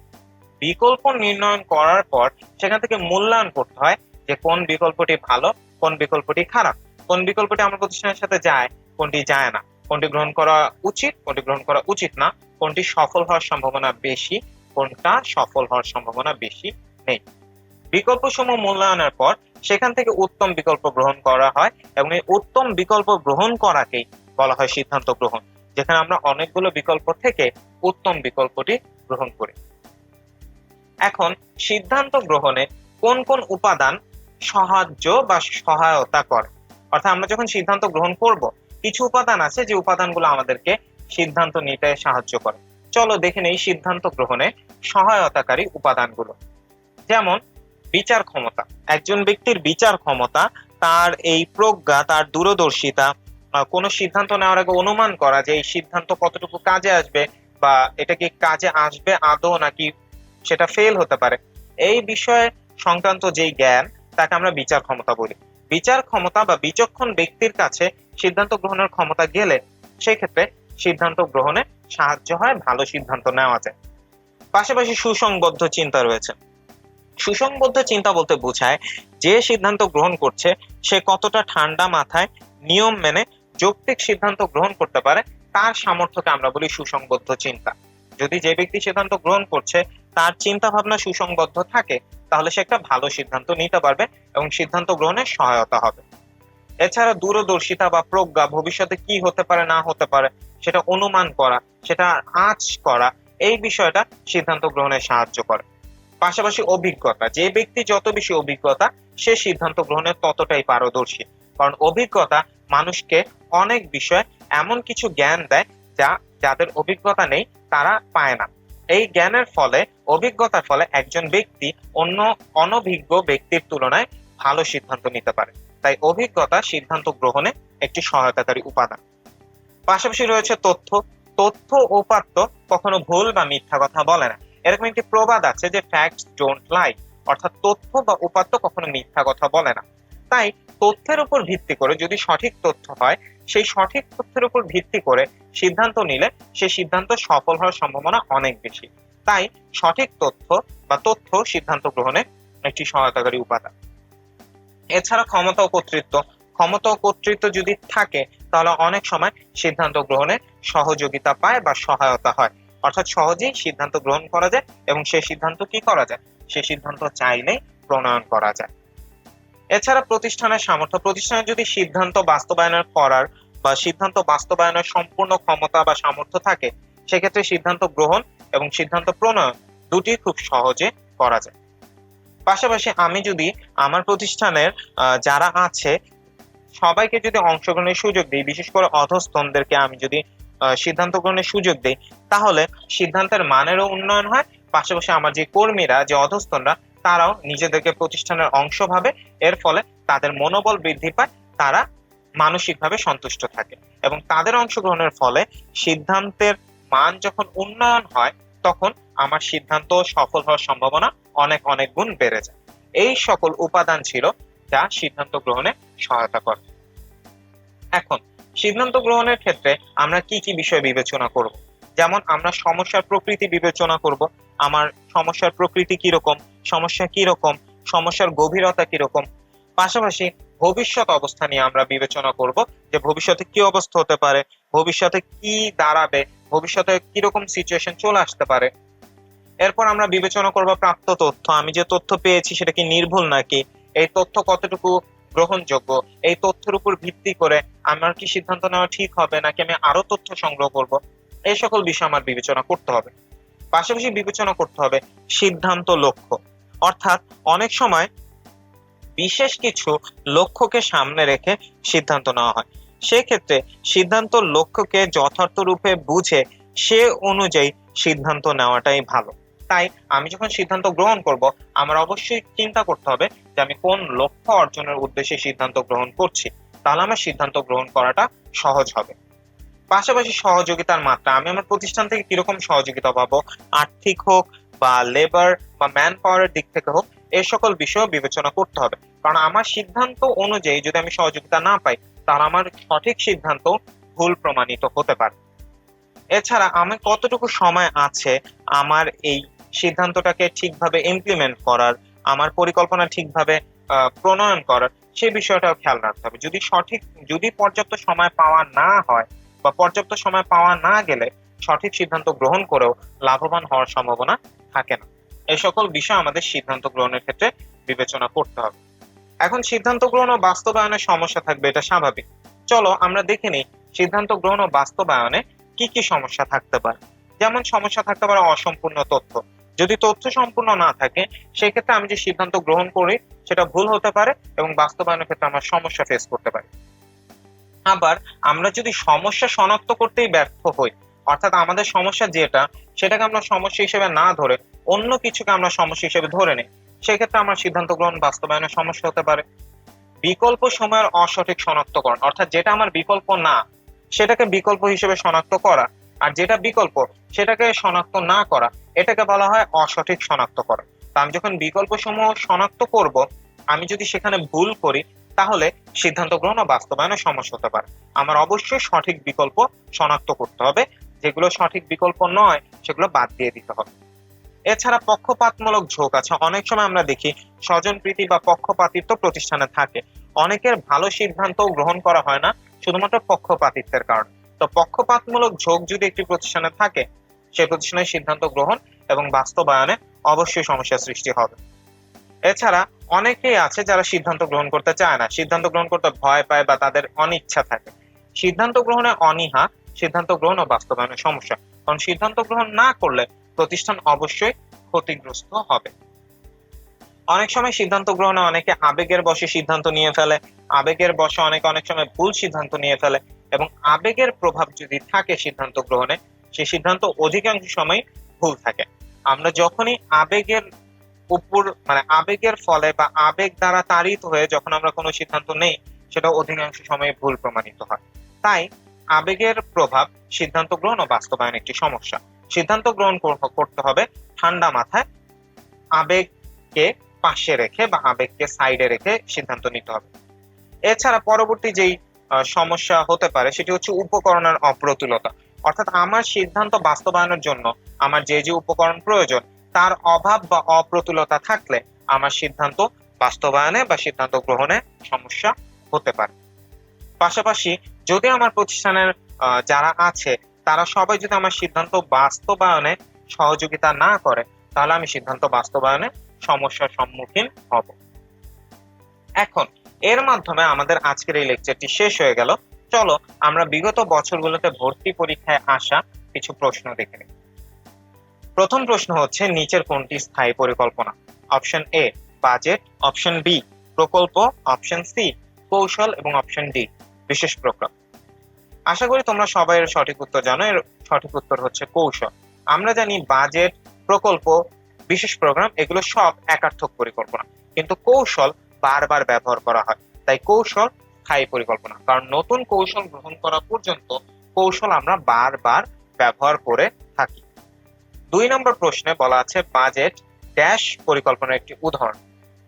বিকল্প নির্ণয়ন করার পর সেখান থেকে মূল্যায়ন করতে হয় যে কোন বিকল্পটি ভালো, কোন বিকল্পটি খারাপ, কোন বিকল্পটি আমার প্রতিষ্ঠানের সাথে যায়, কোনটি যায় না, কোনটি গ্রহণ করা উচিত, কোনটি গ্রহণ করা উচিত না, কোনটি সফল হওয়ার সম্ভাবনা বেশি, কোনটা সফল হওয়ার সম্ভাবনা বেশি নেই। বিকল্প সমূহ মূল্যায়নের পর সেখান থেকে উত্তম বিকল্প গ্রহণ করা হয় এবং এই উত্তম বিকল্প গ্রহণ করাকেই বলা হয় সিদ্ধান্ত গ্রহণ, যেখানে আমরা অনেকগুলো বিকল্প থেকে উত্তম বিকল্পটি গ্রহণ করি। এখন সিদ্ধান্ত গ্রহণে কোন কোন উপাদান সাহায্য বা সহায়তা করে, অর্থাৎ আমরা যখন সিদ্ধান্ত গ্রহণ করব কিছু উপাদান আছে যে উপাদানগুলো আমাদেরকে সিদ্ধান্ত নিতে সাহায্য করে। চলো দেখে নেই সিদ্ধান্ত গ্রহণে সহায়তাকারী উপাদানগুলো। যেমন বিচার ক্ষমতা, একজন ব্যক্তির বিচার ক্ষমতা, তার এই প্রজ্ঞা, তার দূরদর্শিতা, কোনো সিদ্ধান্ত নেওয়ার আগে অনুমান করা যে এই সিদ্ধান্ত কতটুকু কাজে আসবে, বা এটা কি কাজে আসবে আদৌ নাকি সেটা ফেল হতে পারে, এই বিষয়ে সংক্রান্ত যেই জ্ঞান, তাকে আমরা বিচার ক্ষমতা বলি। বিচার ক্ষমতা বা বিচক্ষণ ব্যক্তির কাছে সিদ্ধান্ত গ্রহণের ক্ষমতা গেলে সেক্ষেত্রে সিদ্ধান্ত গ্রহণে সাহায্য হয়, ভালো সিদ্ধান্ত নেওয়া যায়। পাশাপাশি সুসংবদ্ধ চিন্তা রয়েছে। সুসংবদ্ধ চিন্তা বলতে বোঝায় যে সিদ্ধান্ত গ্রহণ করছে সে কতটা ঠান্ডা মাথায় নিয়ম মেনে যৌক্তিক সিদ্ধান্ত গ্রহণ করতে পারে, তার সামর্থ্যকে আমরা বলি সুসংবদ্ধ চিন্তা। যদি যে ব্যক্তি সিদ্ধান্ত গ্রহণ করছে তার চিন্তা ভাবনা সুসংবদ্ধ থাকে, তাহলে সে একটা ভালো সিদ্ধান্ত নিতে পারবে এবং সিদ্ধান্ত গ্রহণে সহায়তা হবে। এছাড়া দূরদর্শিতা বা প্রজ্ঞা, ভবিষ্যতে কি হতে পারে না হতে পারে সেটা অনুমান করা, সেটা আঁচ করা, এই বিষয়টা সিদ্ধান্ত গ্রহণে সাহায্য করে। পাশাপাশি অভিজ্ঞতা, যে ব্যক্তি যত বেশি অভিজ্ঞতা সে সিদ্ধান্ত গ্রহণে ততটাই পারদর্শী, কারণ অভিজ্ঞতা মানুষকে অনেক বিষয়ে এমন কিছু জ্ঞান দেয় যা যাদের অভিজ্ঞতা নেই তারা পায় না। এই জ্ঞানের ফলে, অভিজ্ঞতার ফলে একজন ব্যক্তি অন্য অনভিজ্ঞ ব্যক্তির তুলনায় ভালো সিদ্ধান্ত নিতে পারে। তাই অভিজ্ঞতা সিদ্ধান্ত গ্রহণে একটি সহায়তাকারী উপাদান। পাশাপাশি রয়েছে তথ্য। তথ্য উপাত্ত কখনো ভুল বা মিথ্যা কথা বলে না। এরকম একটি প্রবাদ আছে যে ফ্যাক্টস ডোন্ট লাই, অর্থাৎ তথ্য বা উপাত্ত কখনো মিথ্যা কথা বলে না। তাই তথ্যের উপর ভিত্তি করে, যদি সঠিক তথ্য হয়, সেই সঠিক তথ্যের উপর ভিত্তি করে সিদ্ধান্ত নিলে সেই সিদ্ধান্ত সফল হওয়ার সম্ভাবনা অনেক বেশি। তাই সঠিক তথ্য বা তথ্য সিদ্ধান্ত গ্রহণে একটি সহায়তাকারী উপাদান। এছাড়া ক্ষমতা ও কর্তৃত্ব। ক্ষমতা ও কর্তৃত্ব যদি থাকে তাহলে অনেক সময় সিদ্ধান্ত গ্রহণে সহযোগিতা পায় বা সহায়তা হয়, অর্থাৎ সহজেই সিদ্ধান্ত গ্রহণ করা যায় এবং সেই সিদ্ধান্ত কি করা যায়, সেই সিদ্ধান্ত চাইলেই প্রণয়ন করা যায়। এছাড়া প্রতিষ্ঠানের সামর্থ্য। প্রতিষ্ঠানের যদি সিদ্ধান্ত বাস্তবায়নের করার বা সিদ্ধান্ত বাস্তবায়নের সম্পূর্ণ ক্ষমতা বা সামর্থ্য থাকে, সেক্ষেত্রে সিদ্ধান্ত গ্রহণ এবং সিদ্ধান্ত প্রণয়ন দুটি খুব সহজে করা যায়। পাশাপাশি আমি যদি আমার প্রতিষ্ঠানের যারা আছে সবাইকে যদি অংশগ্রহণের সুযোগ দিই, বিশেষ করে অধস্তনদেরকে আমি যদি সিদ্ধান্ত গ্রহণের সুযোগ দিই, তাহলে সিদ্ধান্তের মানেরও উন্নয়ন হয়। পাশাপাশি আমার যে কর্মীরা, যে অধস্তনরা, তারাও নিজেদেরকে প্রতিষ্ঠানের অংশ ভাবে, এর ফলে তাদের মনোবল বৃদ্ধি পায়, তারা মানসিকভাবে সন্তুষ্ট থাকে এবং তাদের অংশগ্রহণের ফলে সিদ্ধান্তের মান যখন উন্নয়ন হয় তখন আমার সিদ্ধান্ত সফল হওয়ার সম্ভাবনা অনেক অনেক গুণ বেড়ে যায়। এই সকল উপাদান ছিল যা সিদ্ধান্ত গ্রহণে সহায়তা করে। এখন সিদ্ধান্ত গ্রহণের ক্ষেত্রে আমরা কি কি বিষয় বিবেচনা করব? যেমন আমরা সমস্যার প্রকৃতি বিবেচনা করব, আমার সমস্যার প্রকৃতি কিরকম, সমস্যা কিরকম, সমস্যার গভীরতা কিরকম। পাশাপাশি ভবিষ্যৎ অবস্থা নিয়ে আমরা বিবেচনা করব যে ভবিষ্যতে কি অবস্থা হতে পারে, ভবিষ্যতে কি দাঁড়াবে, ভবিষ্যতে কিরকম সিচুয়েশন চলে আসতে পারে। এরপর আমরা বিবেচনা করব প্রাপ্ত তথ্য, আমি যে তথ্য পেয়েছি সেটা কি নির্ভুল নাকি, এই তথ্য কতটুকু গ্রহণযোগ্য, এই তথ্যের উপর ভিত্তি করে আমার কি সিদ্ধান্ত নেওয়া ঠিক হবে নাকি আমি আরো তথ্য সংগ্রহ করব, এই সকল বিষয় আমার বিবেচনা করতে হবে। পাশাপাশি বিবেচনা করতে হবে সিদ্ধান্ত লক্ষ্য, অর্থাৎ অনেক সময় বিশেষ কিছু লক্ষ্যকে সামনে রেখে সিদ্ধান্ত নেওয়া হয়, সেক্ষেত্রে সিদ্ধান্ত লক্ষ্যকে যথার্থ রূপে বুঝে সে অনুযায়ী সিদ্ধান্ত নেওয়াটাই ভালো। তাই আমি যখন সিদ্ধান্ত গ্রহণ করব আমার অবশ্যই চিন্তা করতে হবে যে আমি কোন লক্ষ্য অর্জনের উদ্দেশ্যে সিদ্ধান্ত গ্রহণ করছি, তাহলে আমার সিদ্ধান্ত গ্রহণ করাটা সহজ হবে। পাশাপাশি সহযোগিতার মাত্রা, আমি আমার প্রতিষ্ঠান থেকে কিরকম সহযোগিতা পাবো, আর্থিক হোক বা লেবার বা ম্যান পাওয়ারের দিক থেকে হোক, এই সকল বিষয় বিবেচনা করতে হবে। কারণ আমার সিদ্ধান্ত অনুযায়ী যদি আমি সহযোগিতা না পাই তাহলে আমার সঠিক সিদ্ধান্ত ভুল প্রমাণিত হতে পারে। এছাড়া আমি কতটুকু সময় আছে আমার এই সিদ্ধান্তটাকে ঠিকভাবে ইমপ্লিমেন্ট করার, আমার পরিকল্পনা ঠিকভাবে প্রণয়ন করার, সেই বিষয়টাও খেয়াল রাখতে হবে। যদি পর্যাপ্ত সময় পাওয়া না হয় বা পর্যাপ্ত সময় পাওয়া না গেলে সঠিক সিদ্ধান্ত গ্রহণ করেও লাভবান হওয়ার সম্ভাবনা থাকে না। এই সকল বিষয় আমাদের সিদ্ধান্ত গ্রহণের ক্ষেত্রে বিবেচনা করতে হবে। এখন সিদ্ধান্ত গ্রহণ ও বাস্তবায়নের সমস্যা থাকবে, এটা স্বাভাবিক। চলো আমরা দেখে নিই সিদ্ধান্ত গ্রহণ ও বাস্তবায়নে কি কি সমস্যা থাকতে পারে। যেমন সমস্যা থাকতে পারে অসম্পূর্ণ তথ্য। যদি তথ্য সম্পূর্ণ না থাকে সেক্ষেত্রে আমি যে সিদ্ধান্ত গ্রহণ করি সেটা ভুল হতে পারে এবং বাস্তবায়নের ক্ষেত্রে আমরা সমস্যা ফেস করতে পারি। আবার আমরা যদি সমস্যা শনাক্ত করতেই ব্যর্থ হই, অর্থাৎ আমাদের সমস্যা যেটা সেটাকে আমরা সমস্যা হিসেবে না ধরে অন্য কিছুকে আমরা সমস্যা হিসেবে ধরে নিই, সেক্ষেত্রে আমার সিদ্ধান্ত গ্রহণ বাস্তবায়নের সমস্যা হতে পারে। বিকল্প সময়ের অসঠিক শনাক্তকরণ, অর্থাৎ যেটা আমার বিকল্প না সেটাকে বিকল্প হিসেবে শনাক্ত করা, আর যেটা বিকল্প সেটাকে শনাক্ত না করা, এটাকে বলা হয় অসঠিক শনাক্তকরণ। তো আমি যখন বিকল্প সমূহ শনাক্ত করব, আমি যদি সেখানে ভুল করি তাহলে সিদ্ধান্ত গ্রহণ ও বাস্তবায়নের সমস্যা হতে পারে। আমার অবশ্যই সঠিক বিকল্প শনাক্ত করতে হবে, যেগুলো সঠিক বিকল্প নয় সেগুলো বাদ দিয়ে দিতে হবে। এছাড়া পক্ষপাতমূলক ঝোঁক আছে। অনেক সময় আমরা দেখি স্বজনপ্রীতি বা পক্ষপাতিত্ব প্রতিষ্ঠানে থাকে। অনেকের ভালো সিদ্ধান্ত গ্রহণ করা হয় না শুধুমাত্র পক্ষপাতিত্বের কারণে। তো পক্ষপাতমূলক ঝোঁক যদি একটি প্রতিষ্ঠানে থাকে, সেই প্রতিষ্ঠানের সিদ্ধান্ত গ্রহণ এবং বাস্তবায়নে অবশ্যই সমস্যার সৃষ্টি হবে। এছাড়া অনেকেই আছে যারা সিদ্ধান্ত গ্রহণ করতে চায় না, সিদ্ধান্ত গ্রহণ করতে ভয় পায় বা তাদের অনিচ্ছা থাকে। সিদ্ধান্ত গ্রহণে অনীহা সিদ্ধান্ত গ্রহণ ও বাস্তবায়নের সমস্যা, কারণ সিদ্ধান্ত গ্রহণ না করলে প্রতিষ্ঠান অবশ্যই ক্ষতিগ্রস্ত হবে। অনেক সময় সিদ্ধান্ত গ্রহণে অনেকে আবেগের বশে সিদ্ধান্ত নিয়ে ফেলে, আবেগের বশে অনেকে অনেক সময় ভুল সিদ্ধান্ত নিয়ে ফেলে, এবং আবেগের প্রভাব যদি থাকে সিদ্ধান্ত গ্রহণে, সেই সিদ্ধান্ত অধিকাংশ সময় ভুল থাকে। আমরা যখনই আবেগের উপর আবেগের ফলে বা আবেগ দ্বারা তাড়িত হয়ে যখন আমরা কোনো সিদ্ধান্ত নেই, সেটা অধিকাংশ সময় ভুল প্রমাণিত হয়। তাই আবেগের প্রভাব সিদ্ধান্ত গ্রহণ ও বাস্তবায়ন একটি সমস্যা। সিদ্ধান্ত গ্রহণ করতে হবে ঠান্ডা মাথায়, আবেগকে পাশে রেখে বা আবেগকে সাইডে রেখে সিদ্ধান্ত নিতে হবে। এছাড়া পরবর্তী যেই সমস্যা হতে পারে সেটি হচ্ছে উপকরণের অপ্রতুলতা। অর্থাৎ আমার সিদ্ধান্ত বাস্তবায়নের জন্য আমার যে যে উপকরণ প্রয়োজন তার অভাব বা অপ্রতুলতা থাকলে আমার সিদ্ধান্ত বাস্তবায়নে বা সিদ্ধান্ত গ্রহণে সমস্যা হতে পারে। পাশাপাশি যদি আমার প্রতিষ্ঠানের যারা আছে তারা সবাই যদি আমার সিদ্ধান্ত বাস্তবায়নে সহযোগিতা না করে, তাহলে আমি সিদ্ধান্ত বাস্তবায়নে সমস্যার সম্মুখীন হব। এখন এর মাধ্যমে আমাদের আজকের এই লেকচারটি শেষ হয়ে গেল। চলো আমরা বিগত বছরগুলোতে ভর্তি পরীক্ষায় আসা কিছু প্রশ্ন দেখে নিই। প্রথম প্রশ্ন হচ্ছে, নিচের কোনটি স্থায়ী পরিকল্পনা? Option A budget, option B প্রকল্প, অপশন সি কৌশল এবং অপশন ডি বিশেষ প্রোগ্রাম। আশা করি তোমরা সবাই এর সঠিক উত্তর জানো। এর সঠিক উত্তর হচ্ছে কৌশল। আমরা জানি বাজেট, প্রকল্প, বিশেষ প্রোগ্রাম এগুলো সব একার্থক পরিকল্পনা, কিন্তু কৌশল বারবার ব্যবহার করা হয়, তাই কৌশল স্থায়ী পরিকল্পনা। কারণ নতুন কৌশল গ্রহণ করা পর্যন্ত কৌশল আমরা বারবার ব্যবহার করে থাকি। 2 নম্বর প্রশ্নে বলা আছে বাজেট ড্যাশ পরিকল্পনার একটি উদাহরণ।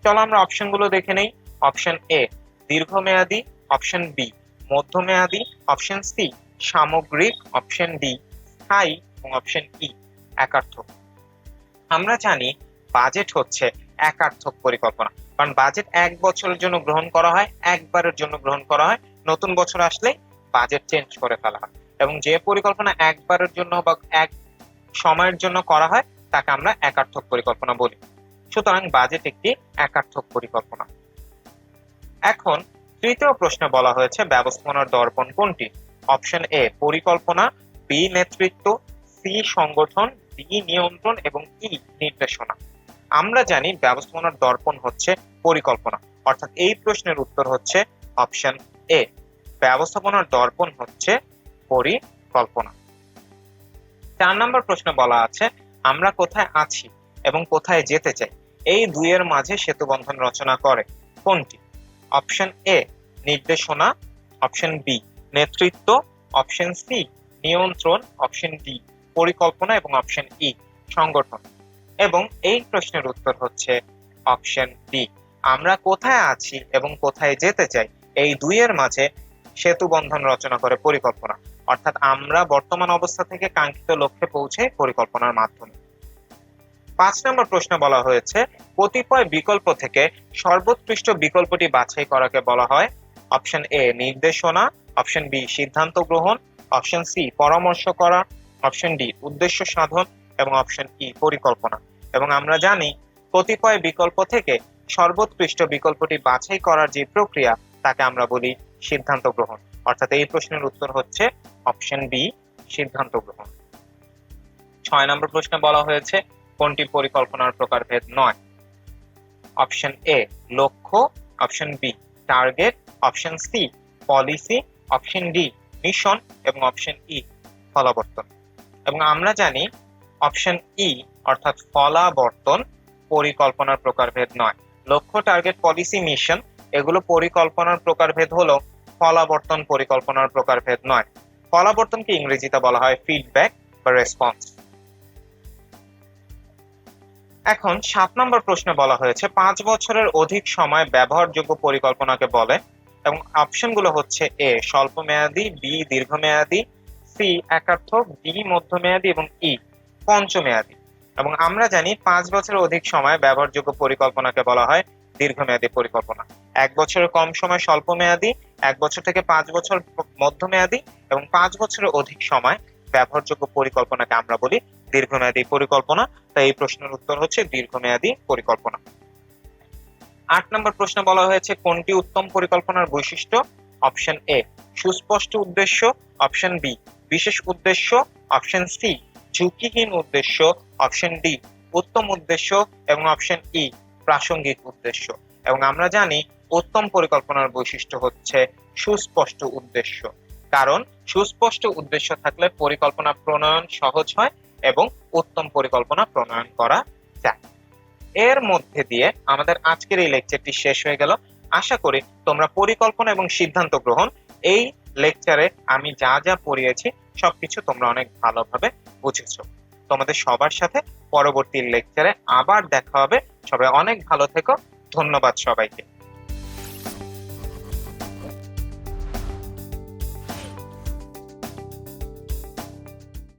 চলো আমরা অপশনগুলো দেখে নেই। অপশন এ দীর্ঘমেয়াদী, অপশন বি মধ্যমেয়াদী, অপশন সি সামগ্রিক, অপশন ডি স্থায়ী এবং অপশন ই একার্থক। আমরা জানি বাজেট হচ্ছে একার্থক পরিকল্পনা, কারণ বাজেট 1 বছরের জন্য গ্রহণ করা হয়, একবারের জন্য গ্রহণ করা হয়। নতুন বছর আসলেই বাজেট চেঞ্জ করে ফেলা হয়, এবং যে পরিকল্পনা একবারের জন্য বা এক সময়ের জন্য করা হয় তাকে আমরা একার্থক পরিকল্পনা বলি। সুতরাং বাজেট একটি একার্থক পরিকল্পনা। এখন তৃতীয় প্রশ্নে বলা হয়েছে ব্যবস্থাপনার দর্পণ কোনটি? অপশন এ পরিকল্পনা, বি নেতৃত্ব, সি সংগঠন, ডি নিয়ন্ত্রণ এবং ই নির্দেশনা। আমরা জানি ব্যবস্থাপনার দর্পণ হচ্ছে পরিকল্পনা, অর্থাৎ এই প্রশ্নের উত্তর হচ্ছে অপশন এ ব্যবস্থাপনার দর্পণ হচ্ছে পরিকল্পনা। 4 নম্বর প্রশ্নে বলা আছে আমরা কোথায় আছি এবং কোথায় যেতে চাই, এই দুইয়ের মাঝে সেতু বন্ধন রচনা করে কোনটি? অপশন এ নির্দেশনা, অপশন বি নেতৃত্ব, অপশন সি নিয়ন্ত্রণ, অপশন ডি পরিকল্পনা এবং অপশন ই সংগঠন। এবং এই প্রশ্নের উত্তর হচ্ছে অপশন ডি আমরা কোথায় আছি এবং কোথায় যেতে চাই, এই দুইয়ের মাঝে সেতু বন্ধন রচনা করে পরিকল্পনা। অর্থাৎ আমরা বর্তমান অবস্থা থেকে কাঙ্ক্ষিত লক্ষ্যে পৌঁছে পরিকল্পনার মাধ্যমে। 5 নম্বর প্রশ্নে বলা হয়েছে কতিপয় বিকল্প থেকে সর্বোৎকৃষ্ট বিকল্পটি বাছাই করাকে বলা হয় অপশন এ নির্দেশনা, অপশন বি সিদ্ধান্ত গ্রহণ, অপশন সি পরামর্শ করা, অপশন ডি উদ্দেশ্য সাধন এবং অপশন ই পরিকল্পনা। এবং আমরা জানি কতিপয় বিকল্প থেকে সর্বোৎকৃষ্ট বিকল্পটি বাছাই করার যে প্রক্রিয়া তাকে আমরা বলি সিদ্ধান্ত গ্রহণ। অর্থাৎ এই প্রশ্নের উত্তর হচ্ছে অপশন বি সিদ্ধান্ত গ্রহণ। 6 নম্বর প্রশ্নে বলা হয়েছে কোনটি পরিকল্পনার প্রকারভেদ নয়? অপশন এ লক্ষ্য, option B target, option C policy, option D mission এবং অপশন ই ফলাবর্তন। এবং আমরা জানি অপশন ই অর্থাৎ ফলাবর্তন পরিকল্পনার প্রকারভেদ নয়। লক্ষ্য, টার্গেট, পলিসি, মিশন এগুলো পরিকল্পনার প্রকারভেদ হলো, ফলাবর্তন পরিকল্পনার প্রকারভেদ নয়। ফলাবর্তনকে ইংরেজিতে বলা হয় ফিডব্যাক বা রেসপন্স। এখন 7 নম্বর প্রশ্নে বলা হয়েছে 5 বছরের অধিক সময় ব্যবহারযোগ্য পরিকল্পনাকে বলে, এবং অপশনগুলো হচ্ছে এ স্বল্প মেয়াদী, বি দীর্ঘমেয়াদী, সি একার্থক, ডি মধ্যমেয়াদী এবং ই পঞ্চমেয়াদী। এবং আমরা জানি 5 বছরের অধিক সময় ব্যবহারযোগ্য পরিকল্পনাকে বলা হয় দীর্ঘমেয়াদী পরিকল্পনা। 1 বছরের কম সময় স্বল্প মেয়াদী, 1 বছর থেকে 5 বছর মধ্যমেয়াদী এবং 5 বছরের অধিক সময় ব্যবহারযোগ্য পরিকল্পনাকে আমরা বলি দীর্ঘমেয়াদী পরিকল্পনা। তাই এই প্রশ্নের উত্তর হচ্ছে দীর্ঘমেয়াদী পরিকল্পনা। 8 নম্বর প্রশ্নে বলা হয়েছে কোনটি উত্তম পরিকল্পনার বৈশিষ্ট্য? অপশন এ সুস্পষ্ট উদ্দেশ্য, অপশন বি বিশেষ উদ্দেশ্য, অপশন সি ঝুঁকিহীন উদ্দেশ্য, অপশন ডি উত্তম উদ্দেশ্য এবং অপশন ই প্রাসঙ্গিক উদ্দেশ্য। এবং আমরা জানি উত্তম পরিকল্পনার বৈশিষ্ট্য হচ্ছে সুস্পষ্ট উদ্দেশ্য, কারণ সুস্পষ্ট উদ্দেশ্য থাকলে পরিকল্পনা প্রণয়ন সহজ হয় এবং উত্তম পরিকল্পনা প্রণয়ন করা যায়। এর মধ্যে দিয়ে আমাদের আজকের এই লেকচারটি শেষ হয়ে গেল। আশা করি তোমরা পরিকল্পনা এবং সিদ্ধান্ত গ্রহণ এই লেকচারে আমি যা যা পড়িয়েছি সবকিছু তোমরা অনেক ভালোভাবে বুঝেছো। তোমাদের সবার সাথে পরবর্তী লেকচারে আবার দেখা হবে। সবাই অনেক ভালো থেকো। ধন্যবাদ সবাইকে।